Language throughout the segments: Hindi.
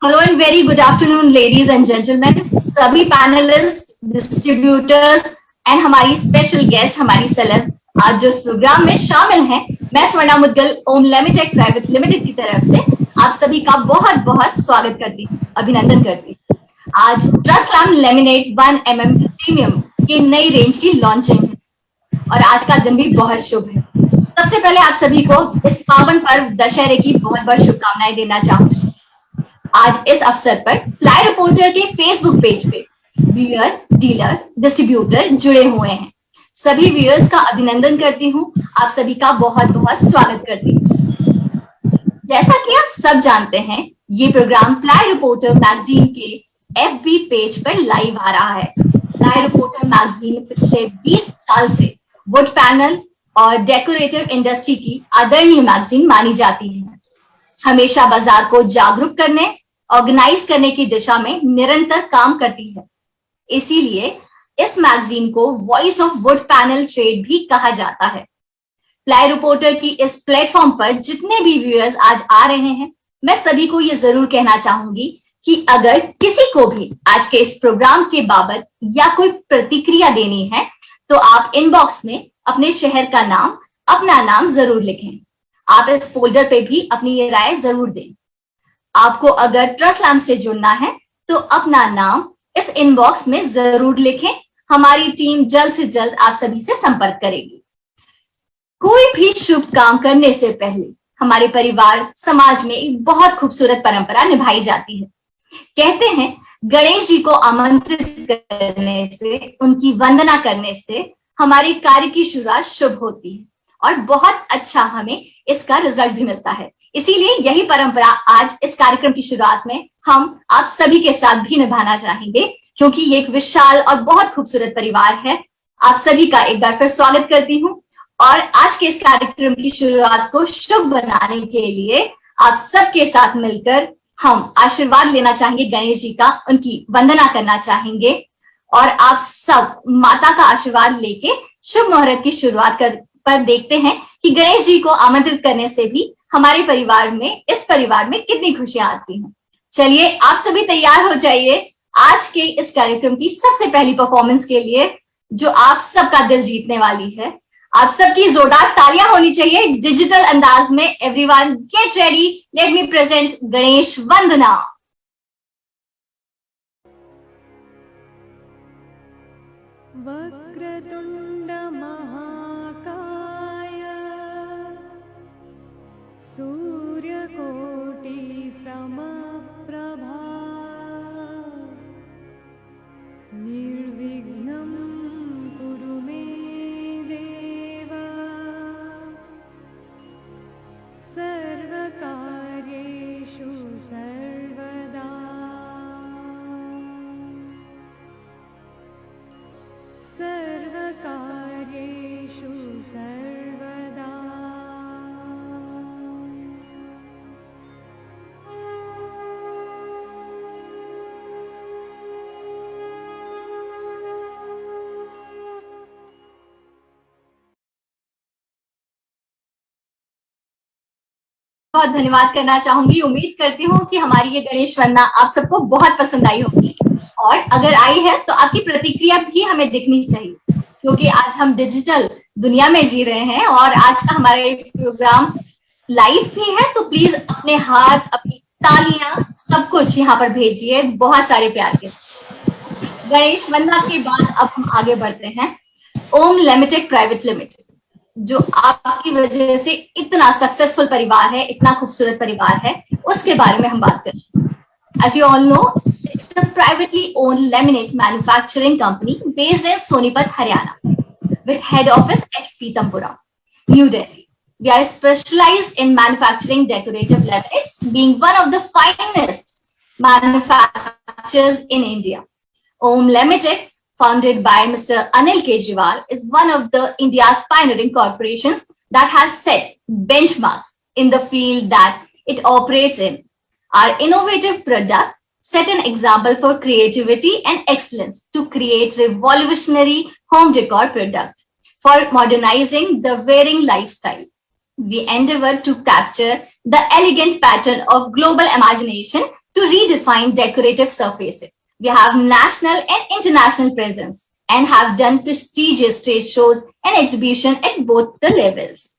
Hello and very good afternoon ladies and gentleman, सभी पैनलिस्ट, डिस्ट्रीब्यूटर्स एंड हमारी स्पेशल गेस्ट, हमारी सेलेब आज जो इस प्रोग्राम में शामिल हैं। मैं स्वर्णा मुद्गल ओम लेमिटेक प्राइवेट लिमिटेड की तरफ से आप सभी का बहुत बहुत स्वागत करती हूँ, अभिनंदन करती हूँ। आज ट्रस्ट लेमिनेट 1 mm प्रीमियम की नई रेंज की लॉन्चिंग है और आज का दिन भी बहुत शुभ है। सबसे पहले आप सभी को इस पावन पर्व दशहरे की बहुत बहुत शुभकामनाएं देना चाहूंगी। आज इस अवसर पर प्लाई रिपोर्टर के फेसबुक पेज पे व्यूअर, डीलर, डिस्ट्रीब्यूटर जुड़े हुए हैं। सभी व्यूअर्स का अभिनंदन करती हूँ, आप सभी का बहुत बहुत स्वागत करती हूँ। जैसा कि आप सब जानते हैं, ये प्रोग्राम प्लाई रिपोर्टर मैगजीन के FB पेज पर लाइव आ रहा है। प्लाई रिपोर्टर मैगजीन पिछले 20 साल से वुड पैनल और डेकोरेटिव इंडस्ट्री की आदरणीय मैगजीन मानी जाती है। हमेशा बाजार को जागरूक करने, ऑर्गेनाइज करने की दिशा में निरंतर काम करती है। इसीलिए इस मैगजीन को voice of would panel trade भी कहा जाता है। प्लाई रिपोर्टर की इस प्लेटफॉर्म पर जितने भी व्यूअर्स आज आ रहे हैं, मैं सभी को ये जरूर कहना चाहूंगी कि अगर किसी को भी आज के इस प्रोग्राम के बाबत या कोई प्रतिक्रिया देनी है तो आप इनबॉक्स में अपने शहर का नाम, अपना नाम जरूर लिखें। आप इस फोल्डर पे भी अपनी ये राय जरूर दें। आपको अगर ट्रस्ट लैम्प से जुड़ना है तो अपना नाम इस इनबॉक्स में जरूर लिखें। हमारी टीम जल्द से जल्द आप सभी से संपर्क करेगी। कोई भी शुभ काम करने से पहले हमारे परिवार समाज में एक बहुत खूबसूरत परंपरा निभाई जाती है। कहते हैं गणेश जी को आमंत्रित करने से, उनकी वंदना करने से हमारे कार्य की शुरुआत शुभ होती है और बहुत अच्छा हमें इसका रिजल्ट भी मिलता है। इसीलिए यही परंपरा आज इस कार्यक्रम की शुरुआत में हम आप सभी के साथ भी निभाना चाहेंगे, क्योंकि ये एक विशाल और बहुत खूबसूरत परिवार है। आप सभी का एक बार फिर स्वागत करती हूँ और आज के इस कार्यक्रम की शुरुआत को शुभ बनाने के लिए आप सबके साथ मिलकर हम आशीर्वाद लेना चाहेंगे गणेश जी का, उनकी वंदना करना चाहेंगे और आप सब माता का आशीर्वाद लेके शुभ मुहूर्त की शुरुआत पर देखते हैं कि गणेश जी को आमंत्रित करने से भी हमारे परिवार में, इस परिवार में कितनी खुशियां आती हैं। चलिए आप सभी तैयार हो जाइए आज के इस कार्यक्रम की सबसे पहली परफॉर्मेंस के लिए, जो आप सबका दिल जीतने वाली है। आप सबकी जोरदार तालियां होनी चाहिए डिजिटल अंदाज में। Everyone get ready, let me present Ganesh Vandana. वक्रतुंड महाकाय सूर्यकोटि समप्रभा निर्विघ्नं कुरु मे देव सर्वकार्येषु सर्वदा सर्वकार्येषु सर्वदा। बहुत धन्यवाद करना चाहूंगी। उम्मीद करती हूँ कि हमारी ये गणेश वंदना आप सबको बहुत पसंद आई होगी और अगर आई है तो आपकी प्रतिक्रिया भी हमें दिखनी चाहिए, क्योंकि आज हम डिजिटल दुनिया में जी रहे हैं और आज का हमारा प्रोग्राम लाइव भी है। तो प्लीज अपने हाथ, अपनी तालियां, सब कुछ यहाँ पर भेजिए बहुत सारे प्यार के। गणेश वंदना के बाद अब हम आगे बढ़ते हैं। ओम लेमिटेक प्राइवेट लिमिटेड, जो आपकी वजह से इतना सक्सेसफुल परिवार है, इतना खूबसूरत परिवार है, उसके बारे में हम बात करें। As you all know, it's a privately owned laminate manufacturing company based in Sonipat, Haryana, with head office at Pitampura, New Delhi. We are specialized in manufacturing decorative laminates, being one of the finest manufacturers in India. Om Limited, founded by Mr. Anil Kejriwal, is one of the India's pioneering corporations that has set benchmarks in the field that it operates in. Our innovative product set an example for creativity and excellence to create revolutionary home decor product for modernizing the wearing lifestyle. We endeavor to capture the elegant pattern of global imagination to redefine decorative surfaces. We have national and international presence and have done prestigious trade shows and exhibition at both the levels.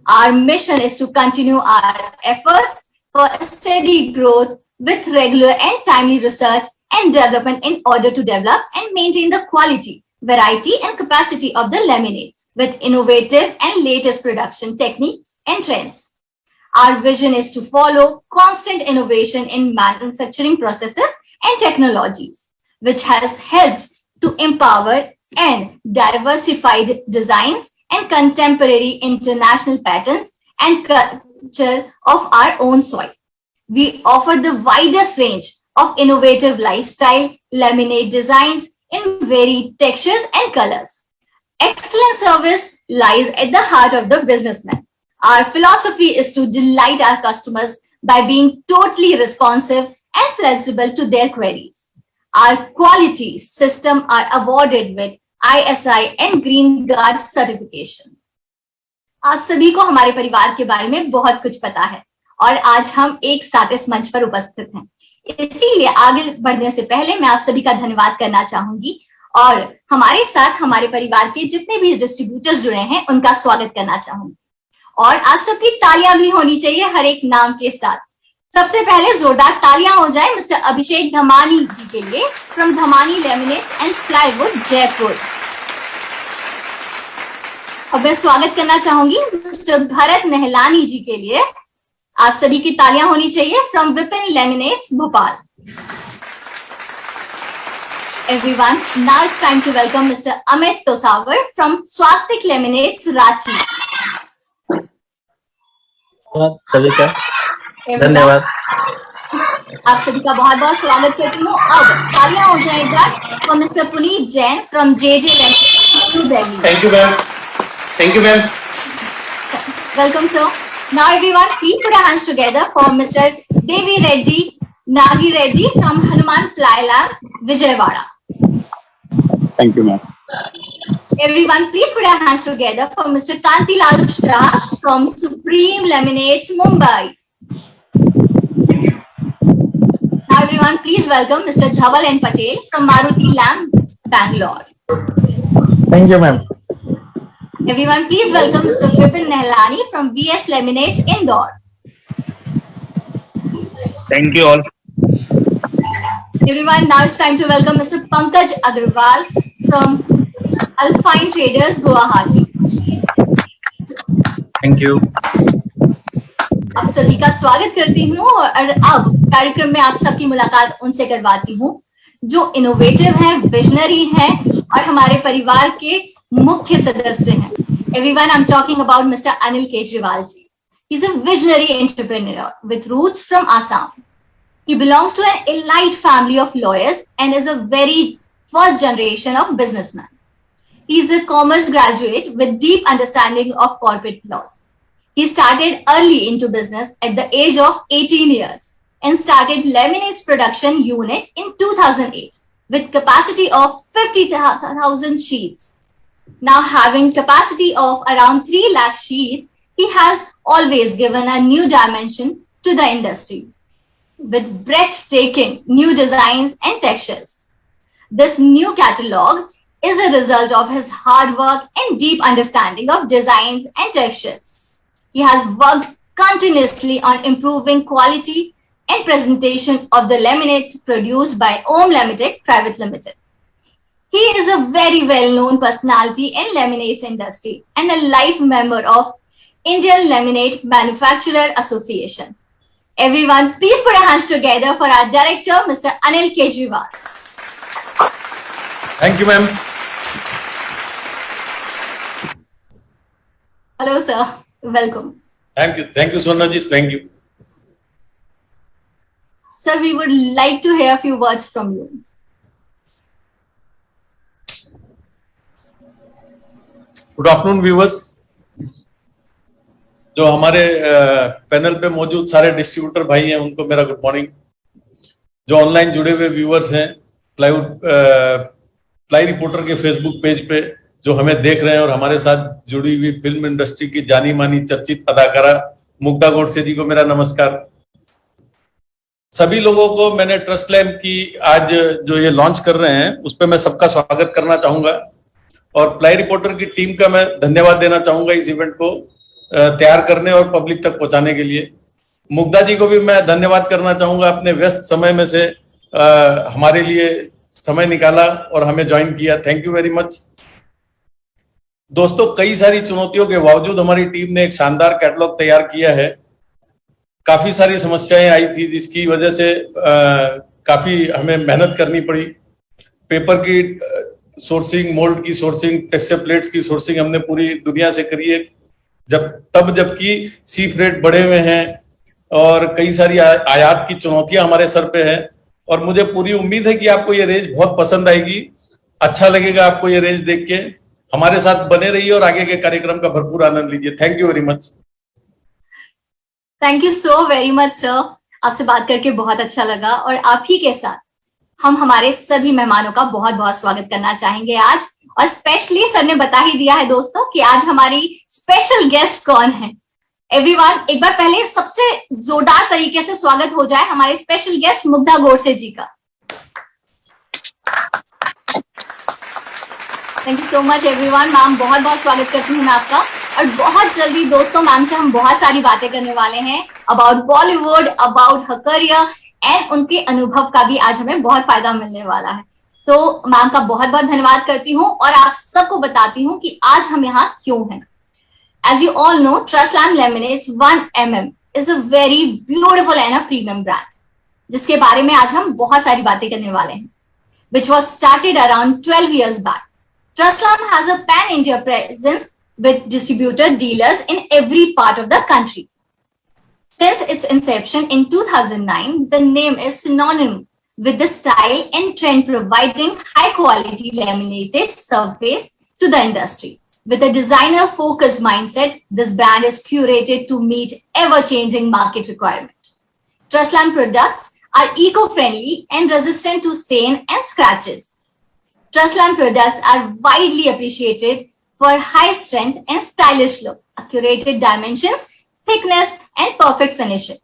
Our mission is to continue our efforts for steady growth with regular and timely research and development in order to develop and maintain the quality, variety, and capacity of the laminates with innovative and latest production techniques and trends. Our vision is to follow constant innovation in manufacturing processes and technologies, which has helped to empower and diversified designs and contemporary international patterns and culture of our own soil. We offer the widest range of innovative lifestyle laminate designs in varied textures and colors. Excellent service lies at the heart of the businessman. Our philosophy is to delight our customers by being totally responsive and flexible to their queries. Our quality system are awarded with ISI and Green Guard certification. आप सभी को हमारे परिवार के बारे में बहुत कुछ पता है और आज हम एक साथ इस मंच पर उपस्थित हैं। इसीलिए आगे बढ़ने से पहले मैं आप सभी का धन्यवाद करना चाहूंगी और हमारे साथ हमारे परिवार के जितने भी डिस्ट्रीब्यूटर्स जुड़े हैं उनका स्वागत करना चाहूंगी और आप सबकी तालियां भी होनी चाहिए हर एक नाम के साथ। सबसे पहले जोरदार तालियां हो जाए मिस्टर अभिषेक धमानी जी के लिए from Dhamani laminates and plywood Jaipur. अब मैं स्वागत करना चाहूंगी मिस्टर भरत नहलानी जी के लिए। आप सभी की तालियां होनी चाहिए from Vipin laminates Bhopal. Everyone, now it's time to welcome Mr. Amit Tosawar from Swastik Laminates, Ranchi. सभी का धन्यवाद। आप सभी का बहुत बहुत स्वागत करती हूँ। अब तालियां हो जाए एक बार for mister Puneet Jain from JJ laminates, new Delhi. Thank you ma'am. Thank you ma'am. Welcome, sir. Now, everyone, please put our hands together for Mr. Devi Reddy Nagi Reddy from Hanuman Ply Lab, Vijayawada. Thank you, ma'am. Everyone, please put our hands together for Mr. Kantilal Shah from Supreme Laminates, Mumbai. Now, everyone, please welcome Mr. Dhaval N. Patel from Maruti Lamb, Bangalore. Thank you, ma'am. Everyone, please welcome Mr. Vipin Nehlani from VS Laminates, Indore. Thank you all. Everyone, now it's time to welcome Mr. Pankaj Agarwal from Alpine Traders, Guwahati. Thank you. आप सभी का स्वागत करती हूँ और अब कार्यक्रम में आप सबकी मुलाकात उनसे करवाती हूँ जो इनोवेटिव हैं, विजनरी हैं और हमारे परिवार के मुख्य सदस्य हैं। Everyone, I'm talking about Mr. Anil Kejriwal ji. He's a visionary entrepreneur with roots from Assam. He belongs to an elite family of lawyers and is a very first generation of businessman. He is a commerce graduate with deep understanding of corporate laws. He started early into business at the age of 18 years and started Laminates production unit in 2008 with capacity of 50,000 sheets. Now having capacity of around 3 lakh sheets, he has always given a new dimension to the industry with breathtaking new designs and textures. This new catalog is a result of his hard work and deep understanding of designs and textures. He has worked continuously on improving quality and presentation of the laminate produced by Om Lamitech Private Limited. He is a very well-known personality in laminates industry and a life member of Indian Laminate Manufacturer Association. Everyone, please put our hands together for our director, Mr. Anil Kejriwal. Thank you, ma'am. Hello, sir. Welcome. Thank you. Thank you, Swarnaji. Thank you. Sir, we would like to hear a few words from you. Good afternoon viewers. जो हमारे पैनल पे मौजूद सारे डिस्ट्रीब्यूटर भाई हैं उनको मेरा गुड मॉर्निंग। जो ऑनलाइन जुड़े हुए व्यूवर्स हैं प्लाई रिपोर्टर के फेसबुक पेज पे जो हमें देख रहे हैं और हमारे साथ जुड़ी हुई फिल्म इंडस्ट्री की जानी मानी चर्चित अदाकारा मुग्धा गोडसे जी को मेरा नमस्कार। सभी लोगों को मैंने ट्रस्ट लैम्प की आज जो ये लॉन्च कर रहे हैं उस पर मैं सबका स्वागत करना चाहूंगा और प्लाई रिपोर्टर की टीम का मैं धन्यवाद देना चाहूंगा इस इवेंट को तैयार करने और पब्लिक तक पहुंचाने के लिए। मुग्धा जी को भी मैं धन्यवाद करना चाहूंगा, अपने व्यस्त समय में से हमारे लिए समय निकाला और हमें ज्वाइन किया। Thank you very much. दोस्तों, कई सारी चुनौतियों के बावजूद हमारी टीम ने एक शानदार कैटलॉग तैयार किया है। काफी सारी समस्याएं आई थी जिसकी वजह से काफी हमें मेहनत करनी पड़ी। पेपर की सोर्सिंग, मोल्ड की सोर्सिंग, टेक्सचर प्लेट्स की सोर्सिंग हमने पूरी दुनिया से करी है, जबकि सी फ्रेट बढ़े हुए हैं और कई सारी आयात की चुनौतियां हमारे सर पे है। और मुझे पूरी उम्मीद है कि आपको ये रेंज बहुत पसंद आएगी, अच्छा लगेगा आपको ये रेंज देख के। हमारे साथ बने रहिए और आगे के कार्यक्रम का भरपूर आनंद लीजिए। Thank you very much. Thank you so very much sir, आपसे बात करके बहुत अच्छा लगा और आप ही के साथ हम हमारे सभी मेहमानों का बहुत बहुत स्वागत करना चाहेंगे आज। और स्पेशली सर ने बता ही दिया है दोस्तों कि आज हमारी स्पेशल गेस्ट कौन है। एवरीवन, एक बार पहले सबसे जोरदार तरीके से स्वागत हो जाए हमारे स्पेशल गेस्ट मुग्धा गोडसे जी का। Thank you so much everyone. Ma'am, बहुत बहुत स्वागत करती हूँ मैं आपका। और बहुत जल्दी दोस्तों मैम से हम बहुत सारी बातें करने वाले हैं about Bollywood, about her career and उनके अनुभव का भी आज हमें बहुत फायदा मिलने वाला है। तो मैम का बहुत बहुत धन्यवाद करती हूँ और आप सबको बताती हूँ कि आज हम यहाँ क्यों हैं। As you all know, Trustlam Lemonades 1mm is a very beautiful and a premium brand, जिसके बारे में आज हम बहुत सारी बातें करने वाले हैं, which was started around 12 years back. Trustlam has a pan-India presence with distributor dealers in every part of the country. Since its inception in 2009, the name is synonymous with the style and trend, providing high-quality laminated surface to the industry. With a designer-focused mindset, this brand is curated to meet ever-changing market requirements. Trustlam products are eco-friendly and resistant to stain and scratches. Trustlam products are widely appreciated for high strength and stylish look, accurate dimensions, thickness, and perfect finishing.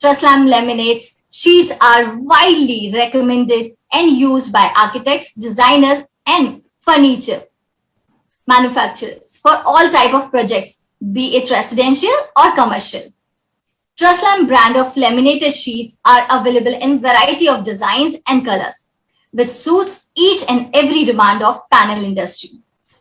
Trustlam laminates sheets are widely recommended and used by architects, designers, and furniture manufacturers for all type of projects, be it residential or commercial. Trustlam brand of laminated sheets are available in variety of designs and colors, which suits each and every demand of panel industry.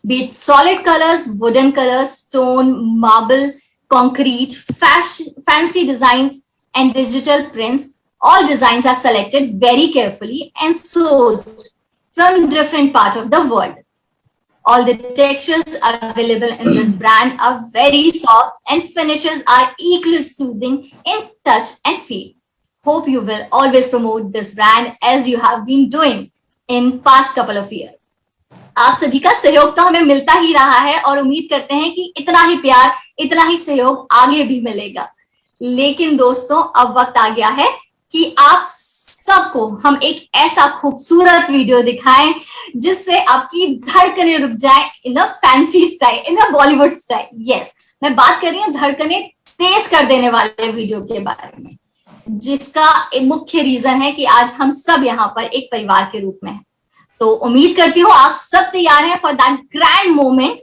Be it solid colors, wooden colors, stone, marble, concrete, fancy designs, and digital prints, all designs are selected very carefully and sourced from different parts of the world. All the textures available in this brand are very soft and finishes are equally soothing in touch and feel. Hope you will always promote this brand as you have been doing in past couple of years. आप सभी का सहयोग तो हमें मिलता ही रहा है और उम्मीद करते हैं कि इतना ही प्यार, इतना ही सहयोग आगे भी मिलेगा। लेकिन दोस्तों, अब वक्त आ गया है कि आप सबको हम एक ऐसा खूबसूरत वीडियो दिखाएं जिससे आपकी धड़कनें रुक जाए in a fancy style, in a Bollywood style. Yes, मैं बात कर रही हूँ धड़कनें तेज कर देने वाले वीडियो के बारे में, जिसका एक मुख्य रीजन है कि आज हम सब यहाँ पर एक परिवार के रूप में हैं। तो उम्मीद करती हूँ आप सब तैयार हैं फॉर दैट ग्रैंड मोमेंट।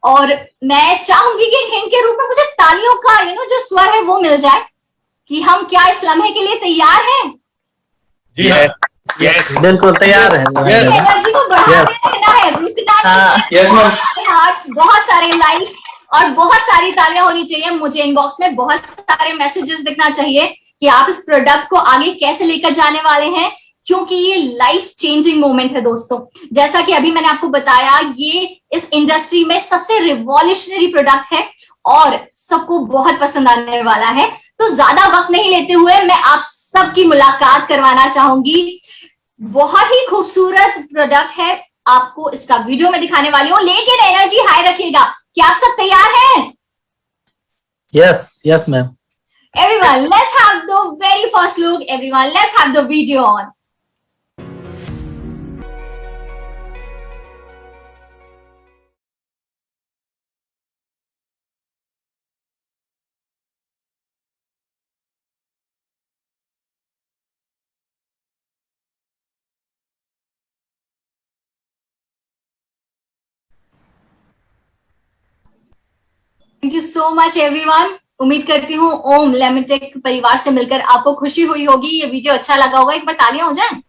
और मैं चाहूंगी कि हिंट के रूप में मुझे तालियों का जो स्वर है वो मिल जाए कि हम क्या इस लम्हे के लिए तैयार हैं। जी है, यस बिल्कुल तैयार है। एनर्जी को बढ़ाते रहना है, रुकना नहीं। हार्ट्स, बहुत सारे लाइक्स और बहुत सारी तालियां होनी चाहिए। मुझे इनबॉक्स में बहुत सारे मैसेजेस दिखना चाहिए कि आप इस प्रोडक्ट को आगे कैसे लेकर जाने वाले हैं, क्योंकि ये लाइफ चेंजिंग मोमेंट है दोस्तों। जैसा कि अभी मैंने आपको बताया, ये इस इंडस्ट्री में सबसे रिवॉल्यूशनरी प्रोडक्ट है और सबको बहुत पसंद आने वाला है। तो ज्यादा वक्त नहीं लेते हुए मैं आप सबकी मुलाकात करवाना चाहूंगी। बहुत ही खूबसूरत प्रोडक्ट है, आपको इसका वीडियो में दिखाने वाली हूँ, लेकिन एनर्जी हाई रखिएगा। क्या आप सब तैयार हैं? Yes yes ma'am. Everyone, let's have the very first look. Everyone, let's have the video on. So much everyone. उम्मीद करती हूँ ओम लेमिटेक परिवार से मिलकर आपको खुशी हुई होगी, ये वीडियो अच्छा लगा होगा। एक बार तालियां हो जाएं।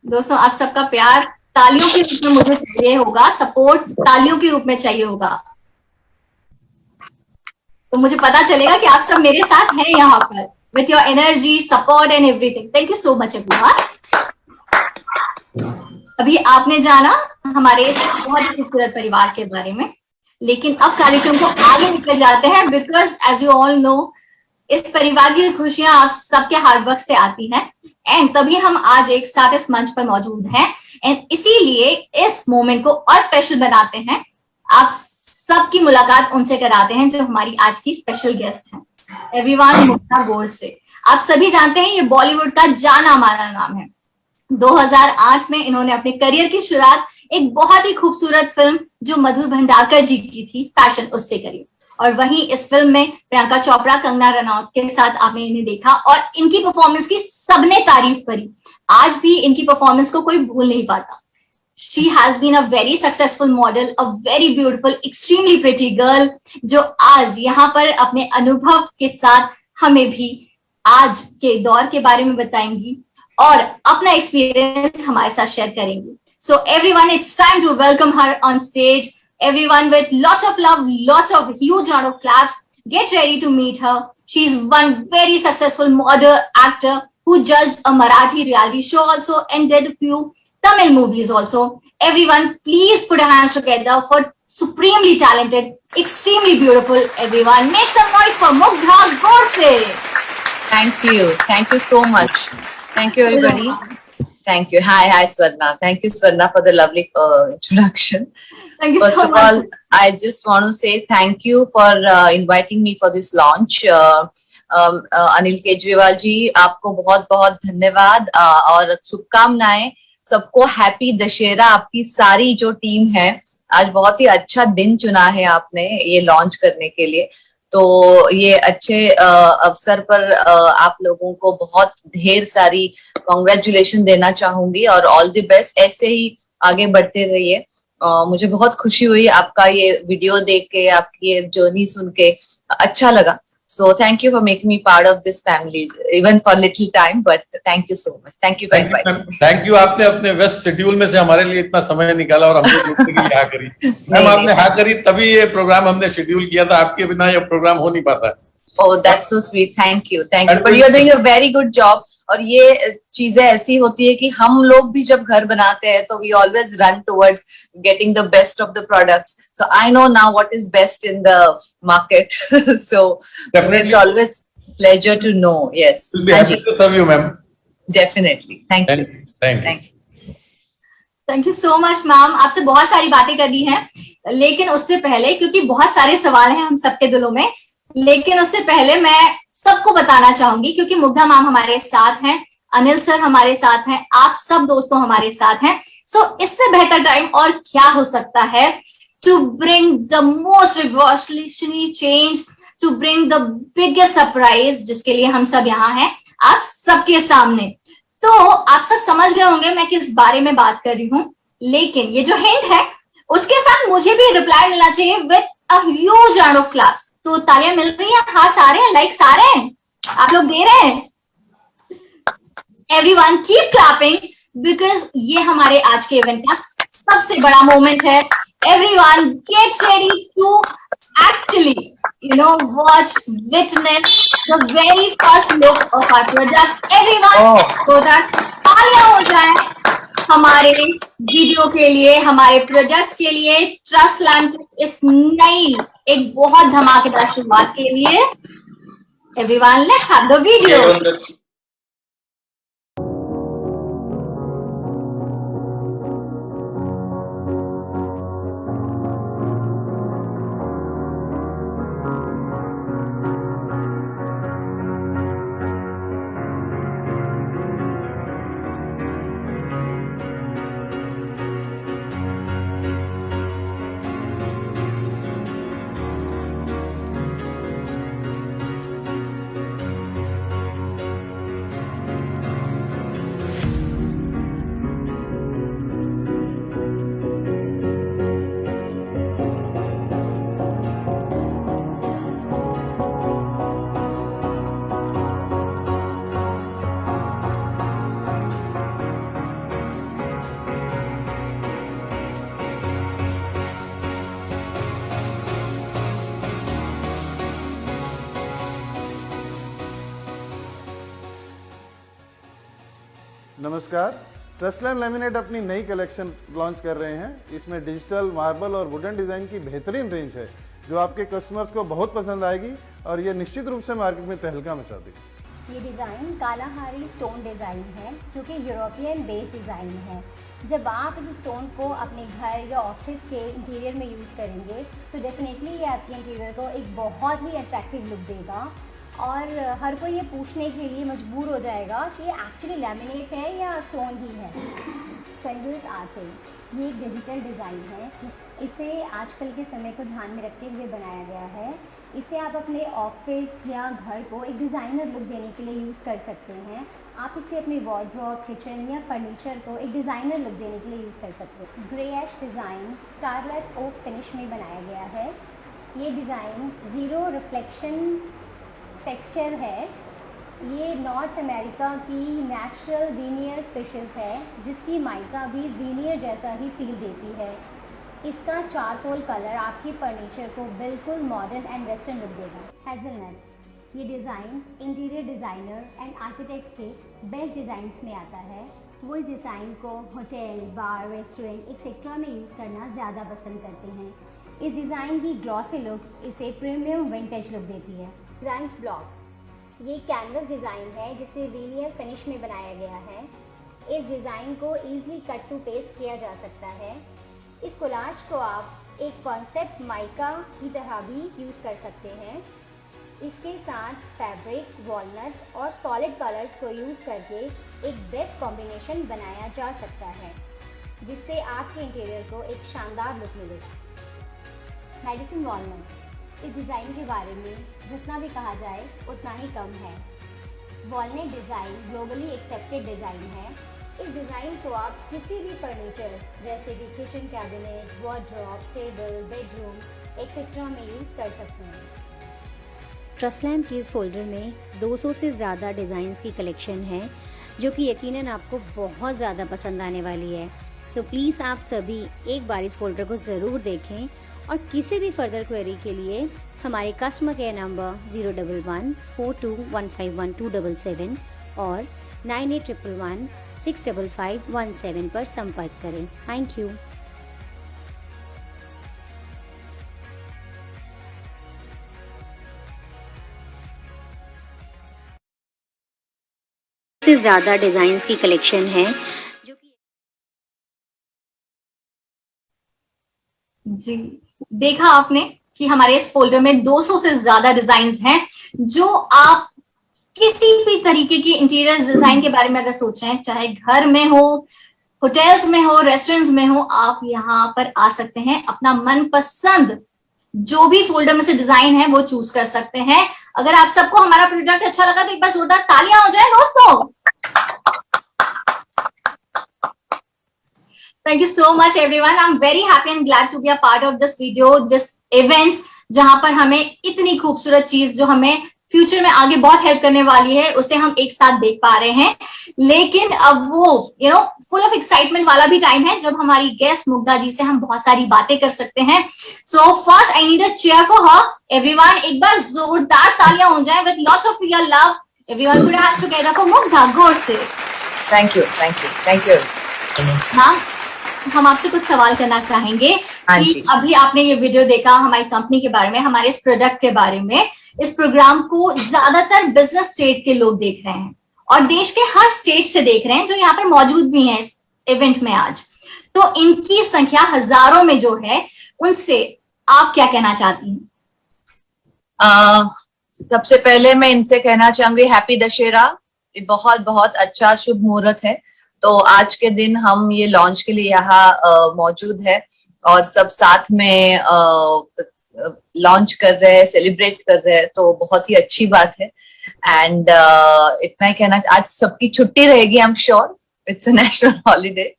दोस्तों आप सबका प्यार तालियों के रूप में मुझे चाहिए होगा, सपोर्ट तालियों के रूप में चाहिए होगा, तो मुझे पता चलेगा कि आप सब मेरे साथ हैं यहाँ पर, with your energy, support and everything. Thank you so much everyone. अभी आपने जाना हमारे इस बहुत ही खूबसूरत परिवार के बारे में, लेकिन अब कार्यक्रम को आगे निकल जाते हैं, because as you all know इस परिवार की खुशियां आप सबके हार्डवर्क से आती हैं, एंड तभी हम आज एक साथ इस मंच पर मौजूद हैं, एंड इसीलिए इस मोमेंट को और स्पेशल बनाते हैं। आप सबकी मुलाकात उनसे कराते हैं जो हमारी आज की स्पेशल गेस्ट हैं, एवरीवन मुग्धा गोर से। आप सभी जानते हैं ये बॉलीवुड का जाना माना नाम है। 2008 में इन्होंने अपने करियर की शुरुआत एक बहुत ही खूबसूरत फिल्म जो मधुर भंडारकर जी की थी, फैशन, उससे करी। और वहीं इस फिल्म में प्रियंका चोपड़ा, कंगना रनौत के साथ आपने इन्हें देखा और इनकी परफॉर्मेंस की सबने तारीफ करी। आज भी इनकी परफॉर्मेंस को कोई भूल नहीं पाता। She has been a very successful model, a very beautiful, extremely pretty girl, जो आज यहाँ पर अपने अनुभव के साथ हमें भी आज के दौर के बारे में बताएंगी और अपना एक्सपीरियंस हमारे साथ शेयर करेंगी। So everyone, it's time to welcome her on stage. Everyone with lots of love, lots of huge round of claps. Get ready to meet her. She's one very successful model actor who judged a Marathi reality show also and did a few Tamil movies also. Everyone, please put your hands together for supremely talented, extremely beautiful. Everyone, make some noise for Mugdha Gorse. Thank you so much. Thank you everybody. Thank you. Hi Swarna. Thank you Swarna for the lovely introduction. Thank you First so of much. all, I just want to say thank you for inviting me for this launch. Anil Kejriwal ji, आपको बहुत बहुत धन्यवाद और शुभकामनाएं। सबको हैप्पी दशहरा। आपकी सारी जो टीम है, आज बहुत ही अच्छा दिन चुना है आपने ये लॉन्च करने के लिए, तो ये अच्छे अवसर पर आप लोगों को बहुत ढेर सारी कॉन्ग्रेचुलेशन देना चाहूंगी और ऑल द बेस्ट। ऐसे ही आगे बढ़ते रहिए। मुझे बहुत खुशी हुई आपका ये वीडियो देख के, आपकी ये जर्नी सुन के अच्छा लगा। सो thank you for making me part of this family, even for little time, but thank you so much. Thank you for inviting. Thank you, आपने अपने व्यस्त शेड्यूल में से हमारे लिए इतना समय निकाला और हमने जुड़ने के लिए हाँ करी। मैम, आपने हाँ करी तभी ये प्रोग्राम हमने शेड्यूल किया था, आपके बिना ये प्रोग्राम हो नहीं पाता। Oh, that's so sweet. Thank you. But you're doing a very good job. और ये चीजें ऐसी होती है कि हम लोग भी जब घर बनाते हैं तो we always run towards getting the best of the products. So I know now what is best in the market. So definitely, it's always pleasure to know. Yes. We'll be happy to serve you, ma'am. Definitely. Thank you. Thank you. Thank you so much ma'am. आपसे बहुत सारी बातें करनी है, लेकिन उससे पहले, क्योंकि बहुत सारे सवाल हैं हम सबके दिलों में, लेकिन उससे पहले मैं सबको बताना चाहूंगी, क्योंकि मुग्धा मैम हमारे साथ हैं, अनिल सर हमारे साथ हैं, आप सब दोस्तों हमारे साथ हैं। सो इससे बेहतर टाइम और क्या हो सकता है to bring the most revolutionary change, to bring the biggest surprise, जिसके लिए हम सब यहाँ हैं आप सबके सामने। तो आप सब समझ गए होंगे मैं किस बारे में बात कर रही हूँ, लेकिन ये जो हिंट है उसके साथ मुझे भी रिप्लाई मिलना चाहिए with a huge round of claps. तो तालियां मिल रही हैं, हाथ आ रहे हैं, लाइक्स आ रहे हैं, आप लोग दे रहे हैं? एवरीवन कीप क्लैपिंग, बिकॉज ये हमारे आज के इवेंट का सबसे बड़ा मोमेंट है। Everyone get ready to actually, watch, witness the very first look of our product. Everyone, product, तालियां हो जाए हमारे वीडियो के लिए, हमारे प्रोडक्ट के लिए, ट्रस्ट लैंड इस नई एक बहुत धमाकेदार शुरुआत के लिए। Everyone, let's have the video. नमस्कार। ट्रस्टलैम लैमिनेट अपनी नई कलेक्शन लॉन्च कर रहे हैं। इसमें डिजिटल, मार्बल और वुडन डिज़ाइन की बेहतरीन रेंज है जो आपके कस्टमर्स को बहुत पसंद आएगी और ये निश्चित रूप से मार्केट में तहलका मचा देगी। ये डिज़ाइन कालाहारी स्टोन डिज़ाइन है जो कि यूरोपियन बेस्ड डिज़ाइन है। जब आप इस स्टोन को अपने घर या ऑफिस के इंटीरियर में यूज़ करेंगे तो डेफिनेटली ये आपके इंटीरियर को एक बहुत ही अट्रैक्टिव लुक देगा और हर कोई ये पूछने के लिए मजबूर हो जाएगा कि ये एक्चुअली लैमिनेट है या स्टोन ही है। ट्रेंडर्स आर्ट है, ये एक डिजिटल डिज़ाइन है। इसे आजकल के समय को ध्यान में रखते हुए बनाया गया है। इसे आप अपने ऑफिस या घर को एक डिज़ाइनर लुक देने के लिए यूज़ कर सकते हैं। आप इसे अपने वार्डरोब, किचन या फर्नीचर को एक डिज़ाइनर लुक देने के लिए यूज़ कर सकते हैं। ग्रे ऐश डिज़ाइन स्कारलेट ओक फिनिश में बनाया गया है। ये डिज़ाइन ज़ीरो रिफ्लेक्शन टेक्सचर है। ये नॉर्थ अमेरिका की नेचुरल वीनियर स्पेशल्स है जिसकी माइका भी वीनियर जैसा ही फील देती है। इसका चारकोल कलर आपके फर्नीचर को बिल्कुल मॉडर्न एंड वेस्टर्न लुक देगा। हेज़लनट, ये design interior designer and architect के बेस्ट डिज़ाइंस में आता है। वो इस डिज़ाइन को होटल, बार, रेस्टोरेंट एक्सेट्रा में यूज़ करना ज़्यादा पसंद करते हैं। इस डिज़ाइन की ग्लॉसी लुक इसे प्रीमियम विंटेज लुक देती है। ग्रंज ब्लॉक, ये कैनवस डिज़ाइन है जिसे वीनियर फिनिश में बनाया गया है। इस डिज़ाइन को ईजिली कट टू पेस्ट किया जा सकता है। इस कोलाज को आप एक कॉन्सेप्ट माइका की तरह भी यूज़ कर सकते हैं। इसके साथ फैब्रिक, वॉलनट और सॉलिड कलर्स को यूज़ करके एक बेस्ट कॉम्बिनेशन बनाया जा सकता है जिससे आपके इंटीरियर को एक शानदार लुक मिलेगा। मेडिसिन वॉलनट, इस डिज़ाइन के बारे में जितना भी कहा जाए उतना ही कम है। Walnut design globally accepted design है। इस डिज़ाइन को आप किसी भी फर्नीचर जैसे कि kitchen cabinet, wardrobe, table, bedroom etcetera में यूज़ कर सकते हैं। ट्रस्टलैम के इस फोल्डर में 200 से ज़्यादा डिज़ाइंस की कलेक्शन है जो कि यकीनन आपको बहुत ज़्यादा पसंद आने वाली है। तो प्लीज़ आप सभी एक बार इस फोल्डर को ज़रूर देखें और किसी भी फर्दर क्वेरी के लिए हमारे कस्टमर केयर नंबर 011-42151277 और 9811-65517 पर संपर्क करें। Thank you. से ज़्यादा डिज़ाइंस की कलेक्शन है जो कि जी, देखा आपने कि हमारे इस फोल्डर में 200 से ज्यादा डिजाइन्स हैं जो आप किसी भी तरीके की इंटीरियर डिजाइन के बारे में अगर सोच रहे हैं, चाहे घर में हो, होटल्स में हो, रेस्टोरेंट्स में हो, आप यहाँ पर आ सकते हैं। अपना मनपसंद जो भी फोल्डर में से डिजाइन है वो चूज कर सकते हैं। अगर आप सबको हमारा प्रोडक्ट अच्छा लगा तो एक बार जोरदार तालियां हो जाए दोस्तों। Thank you so much everyone. I'm very happy and glad to be a part of this video, this event, जहां पर हमें इतनी खूबसूरत चीज जो हमें फ्यूचर में आगे बहुत हेल्प करने वाली है उसे हम एक साथ देख पा रहे हैं। लेकिन अब वो फुल ऑफ एक्साइटमेंट वाला भी टाइम है जब हमारी गेस्ट मुग्धा जी से हम बहुत सारी बातें कर सकते हैं। So first I need a cheer for her. Everyone एक बार जोरदार तालियां हो जाए with lots of your love. Everyone put your hands together for Mugdha Gaur से। Thank you, thank you, thank you. हाँ, हम आपसे कुछ सवाल करना चाहेंगे कि अभी आपने ये वीडियो देखा हमारी कंपनी के बारे में, हमारे इस प्रोडक्ट के बारे में। इस प्रोग्राम को ज्यादातर बिजनेस स्टेट के लोग देख रहे हैं और देश के हर स्टेट से देख रहे हैं जो यहाँ पर मौजूद भी हैं इस इवेंट में आज। तो इनकी संख्या हजारों में जो है, उनसे आप क्या कहना चाहती हैं? सबसे पहले मैं इनसे कहना चाहूंगी हैप्पी दशहरा। ये बहुत बहुत अच्छा शुभ मुहूर्त है। तो आज के दिन हम ये लॉन्च के लिए यहाँ मौजूद है और सब साथ में लॉन्च कर रहे हैं, सेलिब्रेट कर रहे हैं, तो बहुत ही अच्छी बात है। एंड इतना ही कहना, आज सबकी छुट्टी रहेगी, I am sure it's a national holiday,